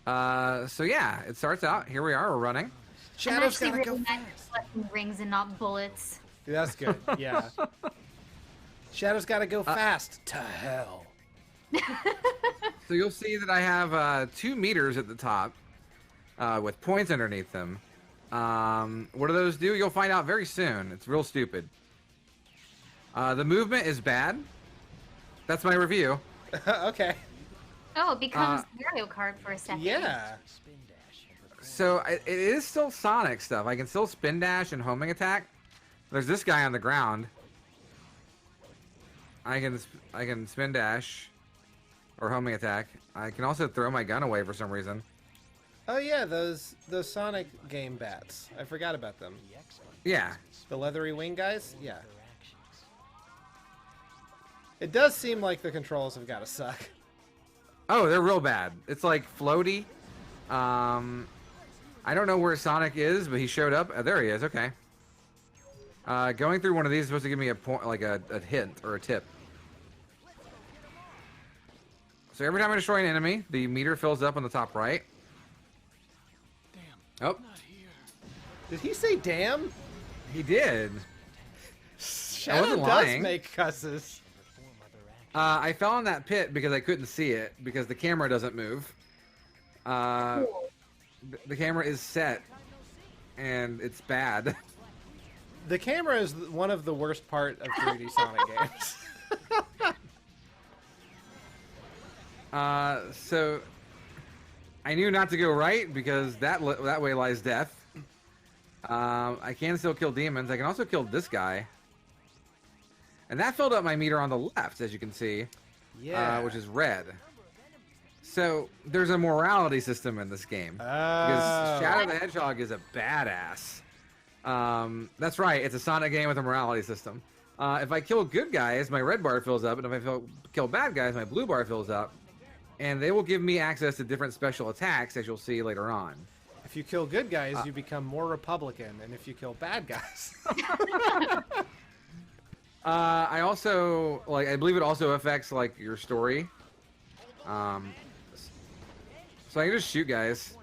So yeah, it starts out. Here we are. We're running. Shadow's I'm gotta actually go really nice fast. collecting rings and not bullets. That's good. Yeah. Shadow's gotta go fast. To hell. So you'll see that I have 2 meters at the top with points underneath them. What do those do? You'll find out very soon. It's real stupid. The movement is bad. That's my review. Okay. Oh, it becomes Mario Kart for a second. Yeah. So it is still Sonic stuff. I can still spin dash and homing attack. There's this guy on the ground. I can spin dash or homing attack. I can also throw my gun away for some reason. Oh yeah, those Sonic game bats. I forgot about them. Yeah. The leathery wing guys? Yeah. It does seem like the controls have gotta suck. Oh, they're real bad. It's like floaty. I don't know where Sonic is, but he showed up. There he is. Okay. Going through one of these is supposed to give me a point, like a hint or a tip. So every time I destroy an enemy, the meter fills up on the top right. Oh, Did he say damn? he did. Shadow wasn't does lying. make cusses. I fell in that pit because I couldn't see it because the camera doesn't move. The camera is set, and it's bad. The camera is one of the worst part of 3D Sonic games. So I knew not to go right because that way lies death. I can still kill demons. I can also kill this guy. And that filled up my meter on the left, as you can see, Yeah. which is red. So there's a morality system in this game. Because Shadow the Hedgehog is a badass. That's right, it's a Sonic game with a morality system. If I kill good guys, my red bar fills up, and if I kill bad guys, my blue bar fills up. And they will give me access to different special attacks, as you'll see later on. If you kill good guys, you become more Republican, and if you kill bad guys, I also I believe it also affects like your story. So I can just shoot guys.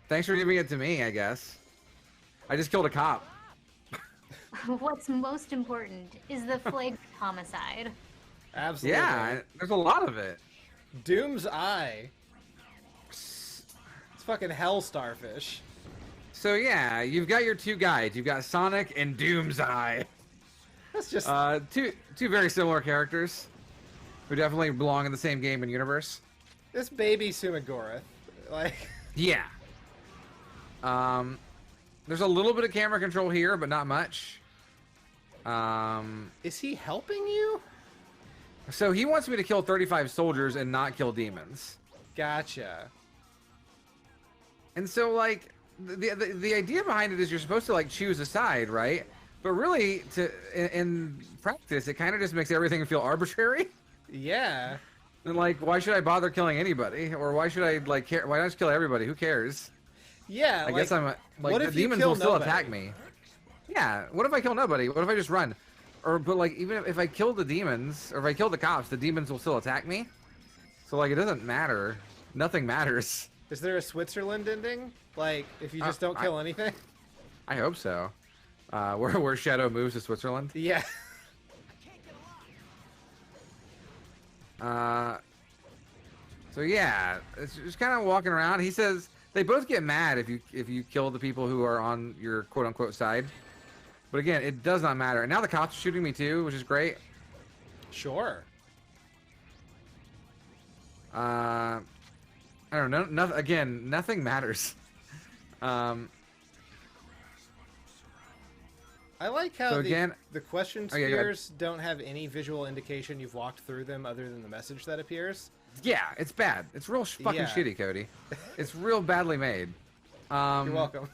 Thanks for giving it to me, I guess. I just killed a cop. What's most important is the flagrant homicide. absolutely. Yeah, there's a lot of it. Doom's Eye. It's fucking hell starfish. So yeah, you've got your 2 guides. You've got Sonic and Doom's Eye. That's just Two very similar characters who definitely belong in the same game and universe. this baby Sumagorath. Like, Yeah. There's a little bit of camera control here, but not much. is he helping you? So he wants me to kill 35 soldiers and not kill demons. Gotcha. And so, like, the idea behind it is you're supposed to, like, choose a side, right? But really, in practice, it kind of just makes everything feel arbitrary. Yeah. And, like, why should I bother killing anybody? Or why should I, like, care? Why not just kill everybody? Who cares? Yeah. I guess I'm, like, what the if you demons kill will still nobody? attack me. Yeah, what if I kill nobody? What if I just run? But like, even if I kill the demons, or if I kill the cops, the demons will still attack me. So like, it doesn't matter. Nothing matters. Is there a Switzerland ending? Like, if you just don't kill anything? I hope so. Where Shadow moves to Switzerland. Yeah. So yeah, it's just kind of walking around. He says they both get mad if you kill the people who are on your quote unquote side. But again, it does not matter. And now the cops are shooting me too, which is great. Sure. I don't know. Again, nothing matters. I like how So again- the question Oh, yeah, go ahead. spheres don't have any visual indication you've walked through them other than the message that appears. Yeah, it's bad. It's real fucking Yeah. shitty, Cody. It's real badly made. You're welcome.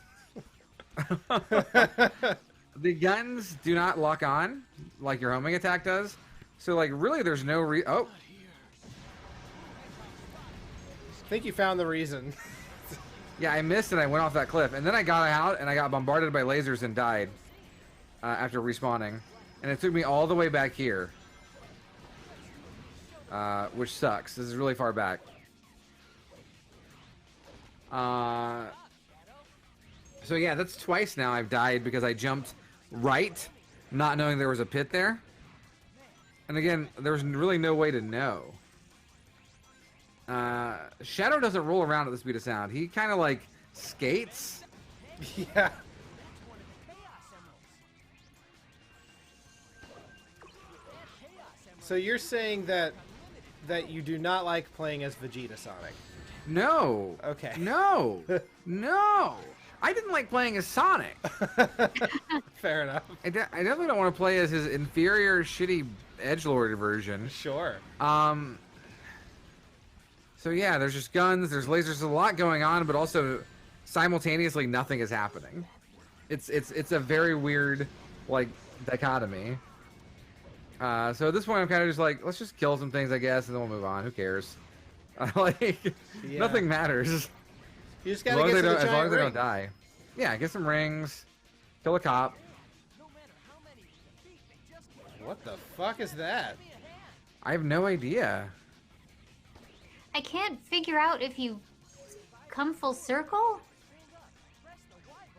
The guns do not lock on like your homing attack does. So like really there's no I think you found the reason. Yeah, I missed and I went off that cliff. And then I got out and I got bombarded by lasers and died after respawning. And it took me all the way back here. Which sucks. This is really far back. So yeah, that's twice now I've died because I jumped right, not knowing there was a pit there. And again, there's really no way to know. Shadow doesn't roll around at the speed of sound. He kind of like skates. Yeah. So you're saying that you do not like playing as Vegeta Sonic? No. Okay. No. No. I didn't like playing as Sonic. Fair enough. I definitely don't want to play as his inferior, shitty edgelord version. Sure. So yeah, there's just guns, there's lasers, there's a lot going on, but also simultaneously nothing is happening. It's a very weird, like, dichotomy. So at this point, I'm kind of just like, let's just kill some things, I guess, and then we'll move on. Who cares? Like, Yeah. nothing matters. You just gotta get to the As long giant as they ring. don't die. Yeah, get some rings, kill a cop. What the fuck is that? I have no idea. I can't figure out if you come full circle.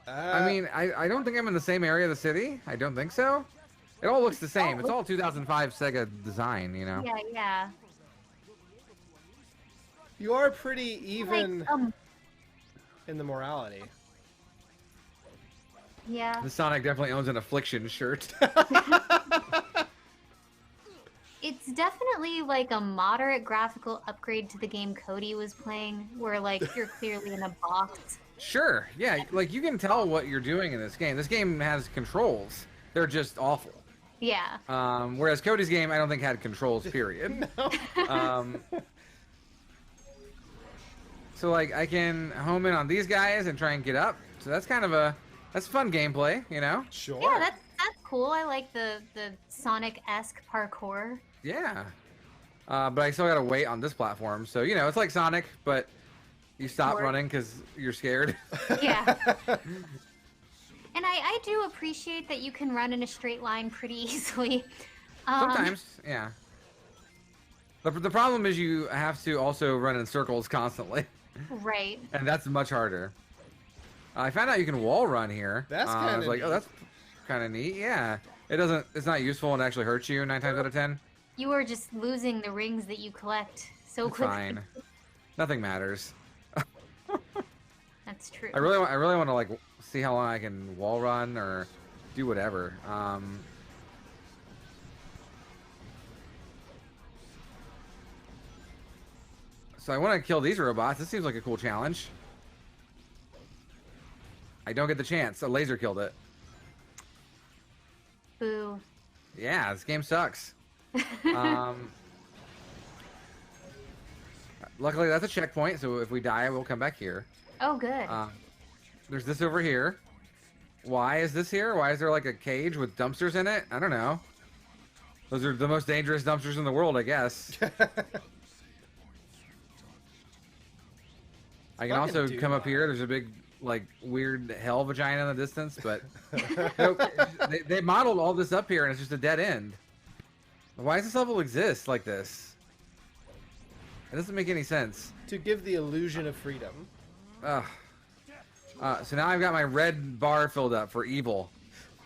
I mean, I don't think I'm in the same area of the city. I don't think so. It all looks the same. It's all 2005 Sega design, you know? Yeah, yeah. You are pretty even Like, in the morality. yeah. The Sonic definitely owns an Affliction shirt. It's definitely like a moderate graphical upgrade to the game Cody was playing, where like you're clearly in a box. Sure, yeah, like you can tell what you're doing in this game. This game has controls. They're just awful. Yeah. Whereas Cody's game, I don't think had controls, period. No. So like I can home in on these guys and try and get up. So that's kind of that's fun gameplay, you know? Sure. Yeah, that's cool. I like the Sonic-esque parkour. Yeah. But I still gotta wait on this platform. So, you know, it's like Sonic, but you stop More. running because you're scared. Yeah. And I do appreciate that you can run in a straight line pretty easily. Sometimes, yeah. The problem is you have to also run in circles constantly. Right. And that's much harder. I found out you can wall run here. That's I kinda was like, oh, neat. that's kind of neat. Yeah. It's not useful and actually hurts you 9 times out of 10. You are just losing the rings that you collect so It's quickly. fine. Nothing matters. That's true. I really want to like see how long I can wall run or do whatever. So I want to kill these robots. This seems like a cool challenge. I don't get the chance. A laser killed it. Boo. Yeah, this game sucks. Luckily, that's a checkpoint, so if we die, we'll come back here. Oh, good. There's this over here. Why is this here? Why is there like a cage with dumpsters in it? I don't know. Those are the most dangerous dumpsters in the world, I guess. I can also Fucking come up dude. here. There's a big, like, weird hell vagina in the distance, but nope, they modeled all this up here, and it's just a dead end. Why does this level exist like this? It doesn't make any sense. To give the illusion of freedom. Ugh. So now I've got my red bar filled up for evil.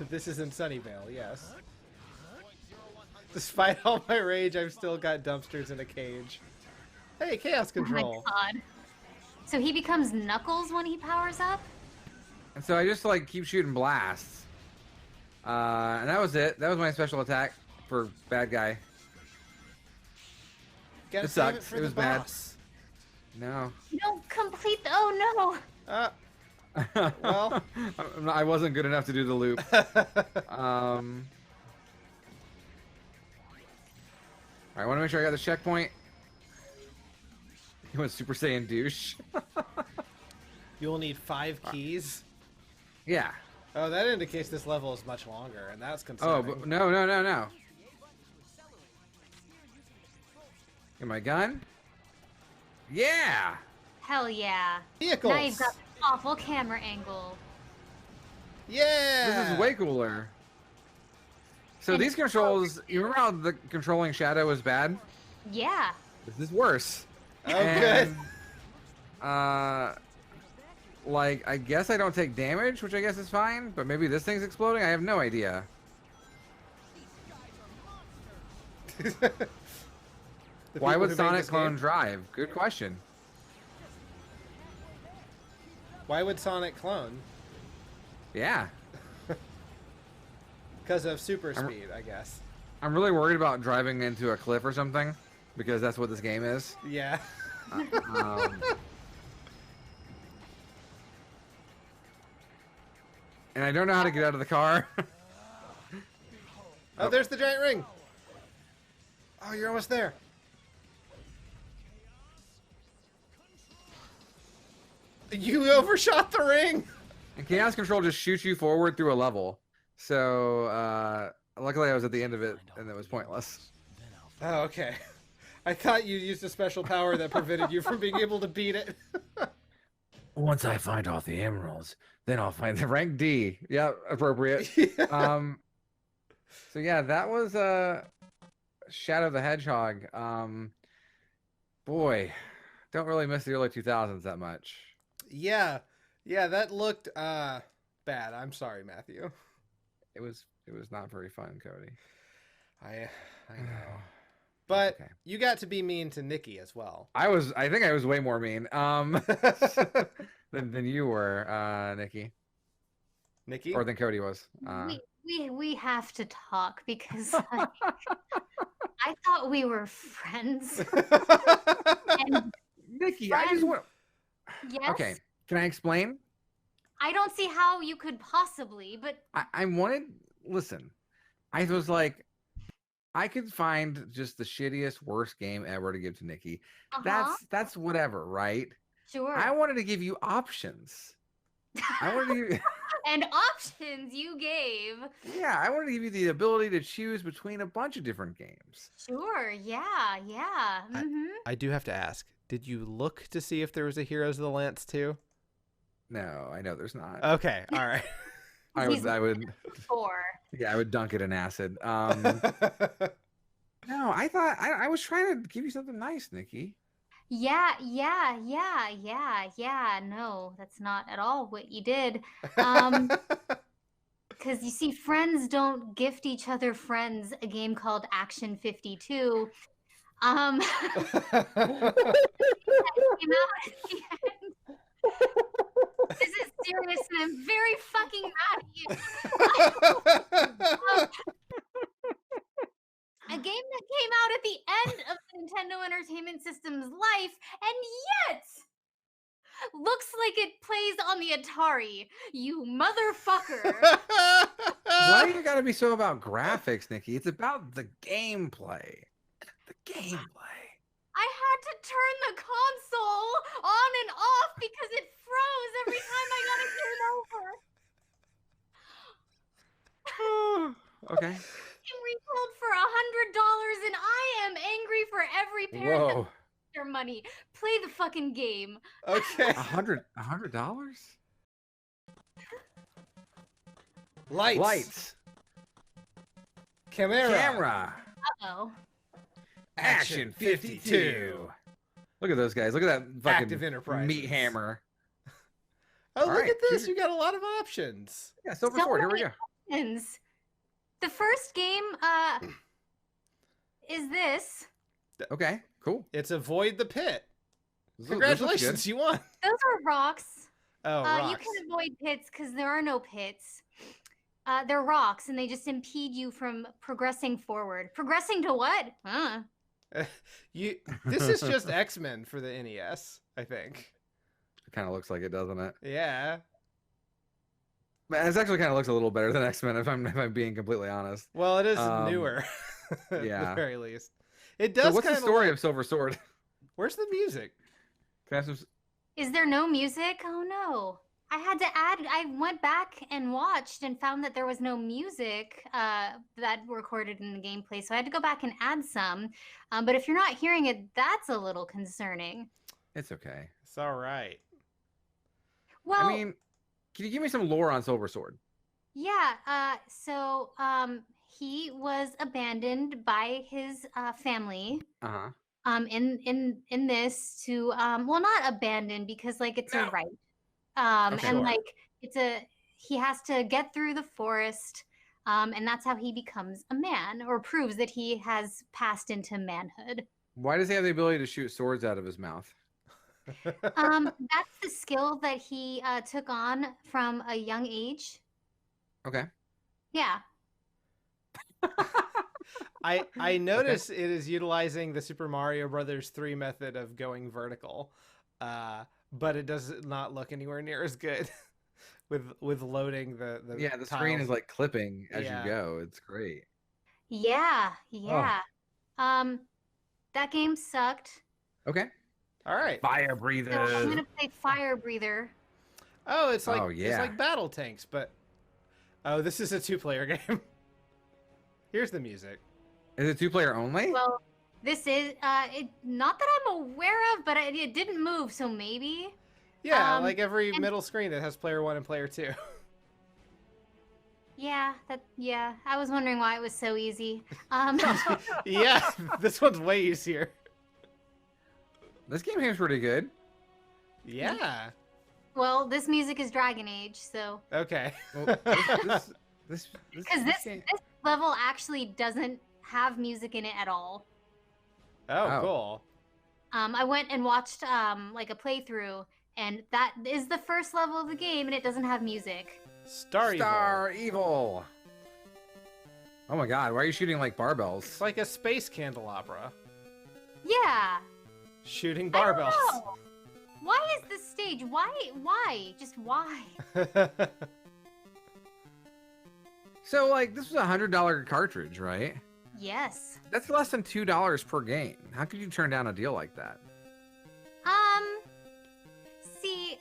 This is in Sunnyvale, yes. Despite all my rage, I've still got dumpsters in a cage. Hey, chaos Oh my control. god. So he becomes Knuckles when he powers up? And so I just, like, keep shooting blasts. And that was it. That was my special attack for bad guy. Gotta It save sucked. it for It the was bad. boss. No. You don't complete the... Oh, Well. I wasn't good enough to do the loop. I want to make sure I got the checkpoint. He went Super Saiyan douche. You'll need 5 keys. Yeah. Oh, that indicates this level is much longer, and that's Oh, concerning. but no. Get my gun. Yeah. Hell yeah. Vehicles. Now you've got the awful camera angle. Yeah. This is way cooler. So And these it's controls, you remember how the controlling Shadow was bad? Yeah. This is worse. Oh, good. Like, I guess I don't take damage, which I guess is fine, but maybe this thing's exploding? I have no idea. Why would Sonic clone drive? Good question. Why would Sonic clone? Yeah. Because of super speed, I guess. I'm really worried about driving into a cliff or something, because that's what this game is. Yeah. And I don't know how to get out of the car. Oh, there's the giant ring. Oh, you're almost there. You overshot the ring. And Chaos Control just shoots you forward through a level. So, luckily I was at the end of it, and it was pointless. Oh, okay. I thought you used a special power that prevented you from being able to beat it. Once I find all the emeralds, then I'll find the rank D. Yeah, appropriate. Yeah. So yeah, that was Shadow the Hedgehog. Boy, don't really miss the early 2000s that much. Yeah, that looked bad. I'm sorry, Matthew. It was not very fun, Cody. I know. But okay. You got to be mean to Nikki as well. I think I was way more mean than you were, Nikki. Nikki? Or than Cody was. We have to talk because I thought we were friends. And Nikki, I just want. yes. Okay, can I explain? I don't see how you could possibly, but I wanted. Listen, I was like, I could find just the shittiest, worst game ever to give to Nikki. That's whatever, right? sure. I wanted to give you options. I wanted to give And options you gave. Yeah, I wanted to give you the ability to choose between a bunch of different games. Sure. Yeah. Mm-hmm. I do have to ask, did you look to see if there was a Heroes of the Lance 2? No, I know there's not. Okay, all right. I would. Four. Yeah, I would dunk it in acid. No, I thought I was trying to give you something nice, Nikki. Yeah. No, that's not at all what you did. Because you see, friends don't gift each other friends a game called Action 52. That came out at the end. This is serious, and I'm very fucking mad at you. A game that came out at the end of the Nintendo Entertainment System's life, and yet looks like it plays on the Atari. You motherfucker. Why you gotta be so about graphics, Nikki? It's about the gameplay. The gameplay. I had to turn the console on and off because it froze every time I got a game over. Okay. It retailed for $100, and I am angry for every parent that Whoa. their money. Play the fucking game. Okay. $100? Lights. Camera. Uh-oh. Action 52. Look at those guys. Look at that fucking Active Enterprises. meat hammer. Oh, look right, at this. You got a lot of options. Yeah, Silver So Sword. Here we many go. options. The first game is this. Okay, cool. It's Avoid the Pit. This looks Congratulations, you won. Those are rocks. Oh, rocks. You can avoid pits because there are no pits. They're rocks, and they just impede you from progressing forward. Progressing to what? Huh? This is just X-Men for the NES, I think. It kind of looks like it, doesn't it? Yeah. But it actually kind of looks a little better than X-Men, if I'm being completely honest. Well, it is newer. At yeah. the very least. It does. So what's the kinda story look- of Silver Sword? Where's the music? Can I have some... Is there no music? Oh no. I went back and watched and found that there was no music that recorded in the gameplay, so I had to go back and add some. But if you're not hearing it, that's a little concerning. It's okay. It's all right. Well, I mean, can you give me some lore on Silver Sword? yeah. So he was abandoned by his family. Uh-huh. In this to well, not abandoned because like it's a No. right. Okay. And Sure. like he has to get through the forest. And that's how he becomes a man, or proves that he has passed into manhood. Why does he have the ability to shoot swords out of his mouth? That's the skill that he took on from a young age. Okay. Yeah. I notice it is utilizing the Super Mario Brothers 3 method of going vertical, but it does not look anywhere near as good with loading the Yeah, the screen is tiles. like clipping as Yeah. you go. It's great. Yeah. Yeah. That game sucked. Okay. All right. Fire So I'm breathers. gonna play Fire Breather. Oh, it's like Oh, it's yeah. like battle tanks, but oh, this is a 2-player game. Here's the music. Is it 2-player only? Well, this is it, not that I'm aware of, but it didn't move, so maybe. Yeah, like every and- middle screen that has player 1 and player 2. Yeah, I was wondering why it was so easy. Yeah, this one's way easier. This game seems pretty good. Yeah. Well, this music is Dragon Age, so Okay. Well, this because game- this level actually doesn't have music in it at all. Oh, cool. I went and watched like a playthrough, and that is the first level of the game, and it doesn't have music. Star Evil. Evil. Oh my god, why are you shooting like barbells? It's like a space candelabra. Yeah. Shooting I don't barbells. know. Why is this stage? Why? Just why? So like this was a $100 cartridge, right? Yes. That's less than $2 per game. How could you turn down a deal like that? See,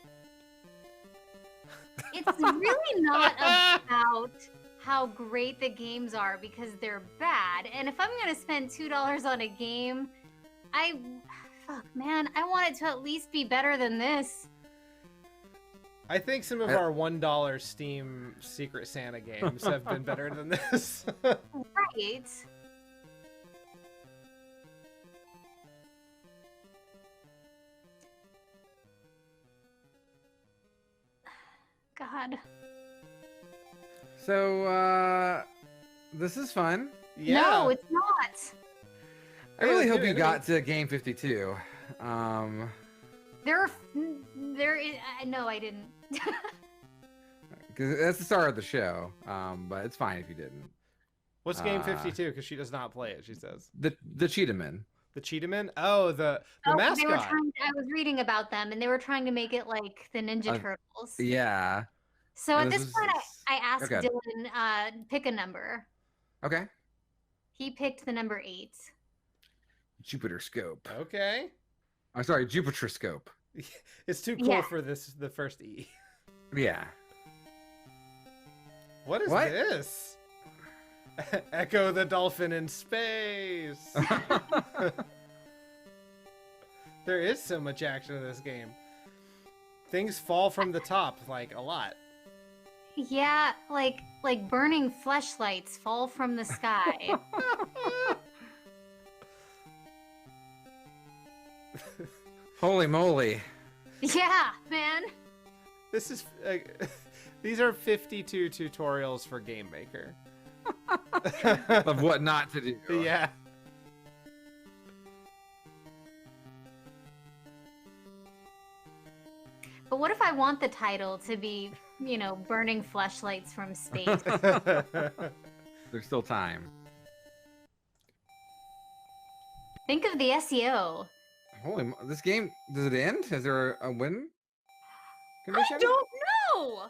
it's really not about how great the games are because they're bad. And if I'm gonna spend $2 on a game, fuck, man, I want it to at least be better than this. I think some of our $1 Steam Secret Santa games have been better than this. Right. God. So this is fun. Yeah. No, it's not. I really Yeah, hope dude, you I got to game 52. There is. No, I didn't. Because that's the star of the show. But it's fine if you didn't. What's game 52? Because she does not play it, she says. The Cheetahman. The Cheetahman? Oh, the mascot. I was reading about them, and they were trying to make it like the Ninja Turtles. Yeah. So at This this is- point, I asked okay. Dylan, pick a number. Okay. He picked the number 8. Jupiter scope. Okay. I'm sorry, Jupiter scope. It's too cool Yeah. for the first E. Yeah. What is What? this? Echo the dolphin in space. There is so much action in this game. Things fall from the top, like, a lot. Yeah, like burning fleshlights fall from the sky. Holy moly. Yeah, man. This is... these are 52 tutorials for Game Maker. Of what not to do. Yeah. But what if I want the title to be, burning fleshlights from space? There's still time. Think of the SEO. This game, does it end? Is there a win condition? I don't know.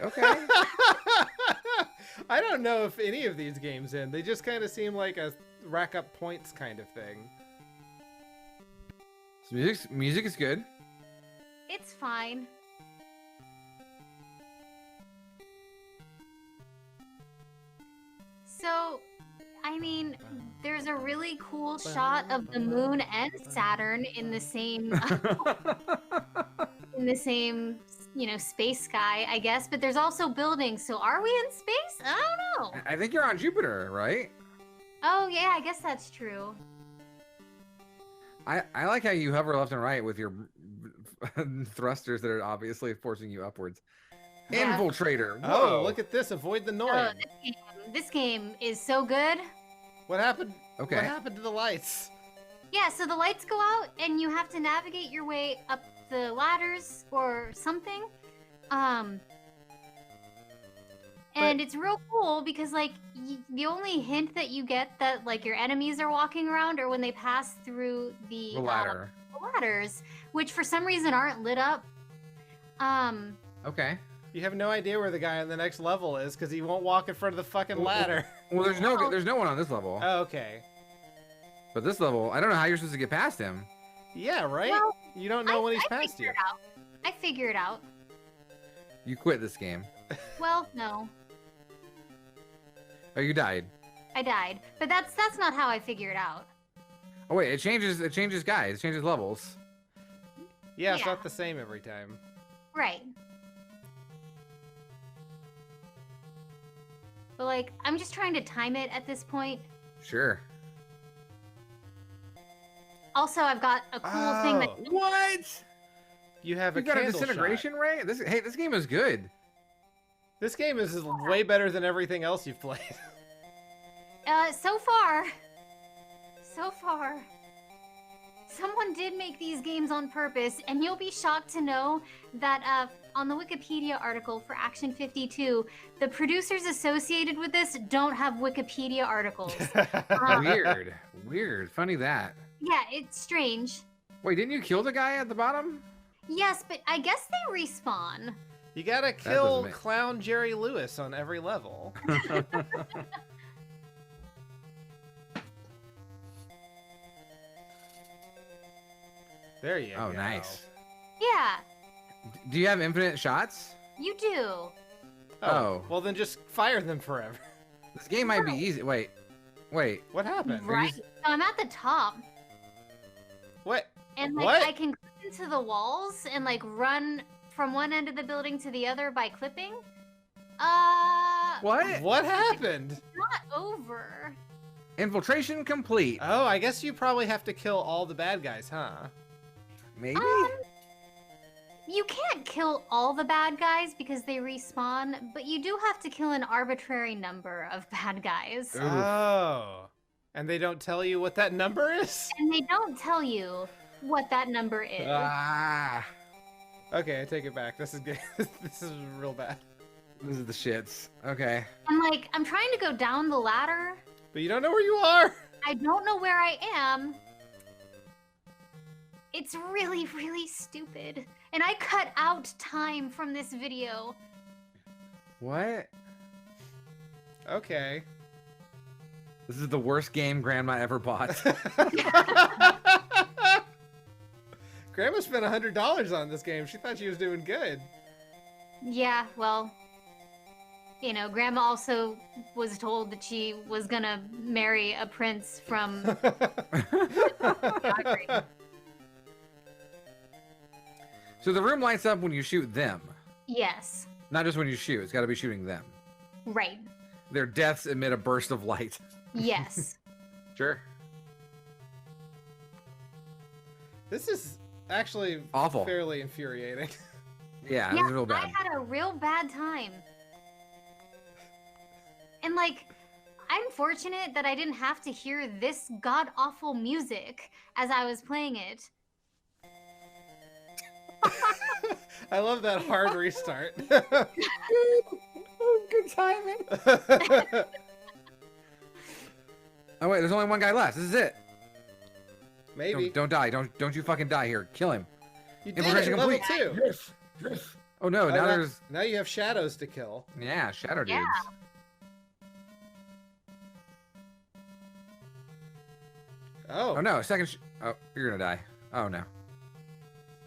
Okay. I don't know if any of these games end. They just kind of seem like a rack up points kind of thing. So music is good. It's fine. So, I mean, there's a really cool shot of the moon and Saturn in the same space sky, I guess. But there's also buildings. So are we in space? I don't know. I think you're on Jupiter, right? Oh yeah, I guess that's true. I like how you hover left and right with your thrusters that are obviously forcing you upwards. Yeah. Infiltrator. Oh, Whoa. look at this. Avoid the Oh, noise. this game is so good. What happened? Okay. What happened to the lights? Yeah, so the lights go out and you have to navigate your way up the ladders or something. And it's real cool because like the only hint that you get that like your enemies are walking around are when they pass through the ladder. ladders, which for some reason aren't lit up. Okay. You have no idea where the guy on the next level is because he won't walk in front of the fucking ladder. Well, there's no one on this level. Oh, okay. But this level, I don't know how you're supposed to get past him. Yeah, right? Well, You don't know when he's past you. I figure it out. You quit this game. Well, no, Oh, you died. I died, but that's not how I figure it out. Oh wait, it changes guys, it changes levels. Yeah, it's Yeah. not the same every time. Right. But like, I'm just trying to time it at this point. Sure. Also, I've got a cool thing that Oh. What? You have You a got a candle disintegration shot. ray? This game is good. This game is way better than everything else you've played. so far, someone did make these games on purpose, and you'll be shocked to know that on the Wikipedia article for Action 52, the producers associated with this don't have Wikipedia articles. Weird. Funny that. Yeah, it's strange. Wait, didn't you kill the guy at the bottom? Yes, but I guess they respawn. You gotta doesn't kill make- Clown Jerry Lewis on every level. There you go. Oh, nice. Yeah, Oh. Do you have infinite shots? you do. Oh. Well, then just fire them forever. This game might be easy. Wait. What happened? Right. So I'm at the top, What? and like What? I can clip into the walls and like run from one end of the building to the other by clipping. What? What happened? Not over. Infiltration complete. Oh, I guess you probably have to kill all the bad guys, huh? Maybe? You can't kill all the bad guys because they respawn, but you do have to kill an arbitrary number of bad guys. Oof. Oh. And they don't tell you what that number is? And they don't tell you what that number is. Ah. Okay, I take it back. This is good. This is real bad. This is the shits. Okay. I'm like, I'm trying to go down the ladder. But you don't know where you are. I don't know where I am. It's really, really stupid. And I cut out time from this video. What? Okay. This is the worst game Grandma ever bought. Grandma spent $100 on this game. She thought she was doing good. Yeah, well, you know, Grandma also was told that she was gonna marry a prince from Calgary. So the room lights up when you shoot them. Yes, Not just when you shoot. It's got to be shooting them. right. Their deaths emit a burst of light. Yes. Sure. This is actually Awful. fairly infuriating. Yeah, Yeah, this is real bad. I had a real bad time. And like, I'm fortunate that I didn't have to hear this god-awful music as I was playing it. I love that hard restart. Good timing. Oh wait, there's only one guy left. This is it. Maybe. Don't die. Don't you fucking die here. Kill him. You did Infiltration it, level complete. 2. Oh no, now there's Now you have shadows to kill. yeah, shadow dudes. Yeah. Oh. Oh no, oh, you're gonna die. Oh no.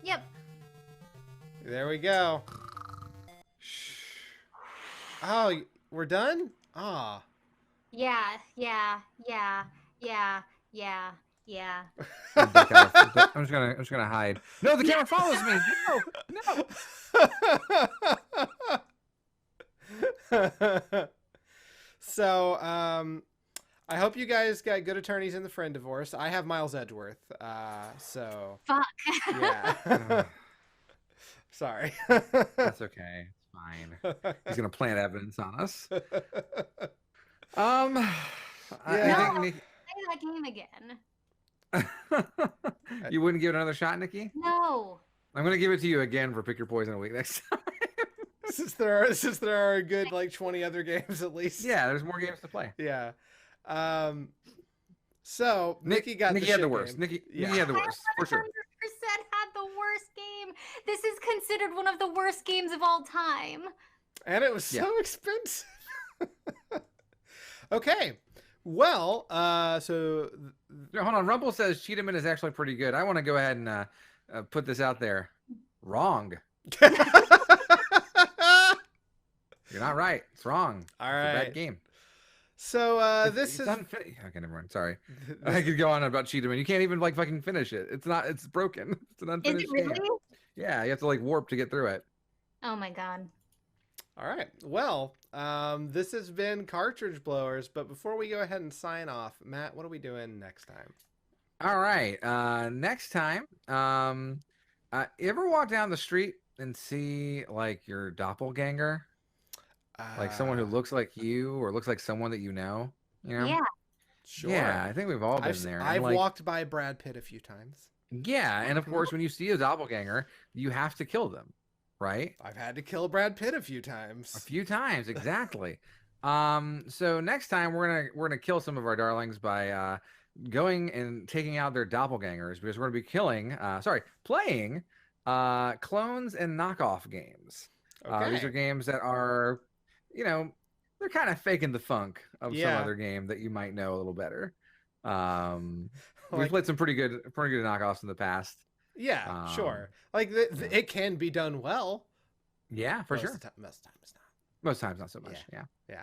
Yep. There we go. Oh, we're done? Ah. Yeah. Yeah, yeah, yeah. I'm just gonna hide. No, the camera follows me. No. So, I hope you guys got good attorneys in the friend divorce. I have Miles Edgeworth. So Fuck. yeah. Sorry. That's okay. It's fine. He's gonna plant evidence on us. I think Nikki... Play that game again. You wouldn't give it another shot, Nikki? No. I'm gonna give it to you again for Pick Your Poison a week next time. Since there are a good like 20 other games at least. Yeah, there's more games to play. Yeah. So Nikki got Nikki the had the shit worst. game. Nikki had the worst for sure. 100% had the worst game. This is considered one of the worst games of all time. And it was so expensive. Okay. Well, so hold on. Rumble says Cheetahman is actually pretty good. I want to go ahead and put this out there. Wrong. You're not right. It's wrong. All It's right. a bad game. So this is okay, never mind. Sorry. I could go on about Cheetahman. You can't even like fucking finish it. It's not. It's broken. It's an unfinished Is it really? game. Yeah, you have to like warp to get through it. Oh my god. All right. Well, this has been Cartridge Blowers, but before we go ahead and sign off, Matt, what are we doing next time? All right. Next time, you ever walk down the street and see like your doppelganger? Like someone who looks like you or looks like someone that you know? Yeah. Sure. Yeah, I think we've all been there. I've like, walked by Brad Pitt a few times. Yeah, and of course, when you see a doppelganger, you have to kill them, right? I've had to kill Brad Pitt a few times. A few times, exactly. So next time we're gonna kill some of our darlings by going and taking out their doppelgangers because we're gonna be playing clones and knockoff games. Okay. These are games that are, they're kind of faking the funk of some other game that you might know a little better. We've played some pretty good knockoffs in the past. Yeah, sure. Like it can be done well. Yeah, for sure. Most times not. Most times not so much. Yeah.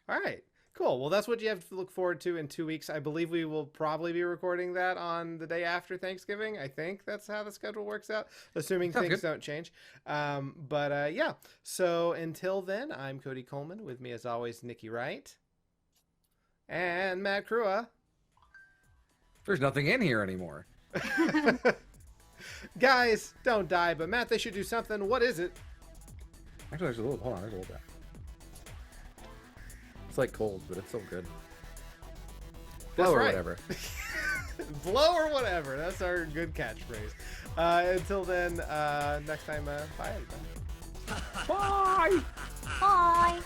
All right. Cool. Well, that's what you have to look forward to in 2 weeks. I believe we will probably be recording that on the day after Thanksgiving. I think that's how the schedule works out, assuming things don't change. But yeah. So until then, I'm Cody Coleman. With me, as always, Nikki Wright and Matt Crua. There's nothing in here anymore. Guys, don't die. But Matt, they should do something. What is it? Actually, there's a little. Hold on. There's a little bit. It's like cold, but it's still good. Blow or whatever. Blow or whatever. That's our good catchphrase. Until then, next time, bye everybody. Bye! Bye.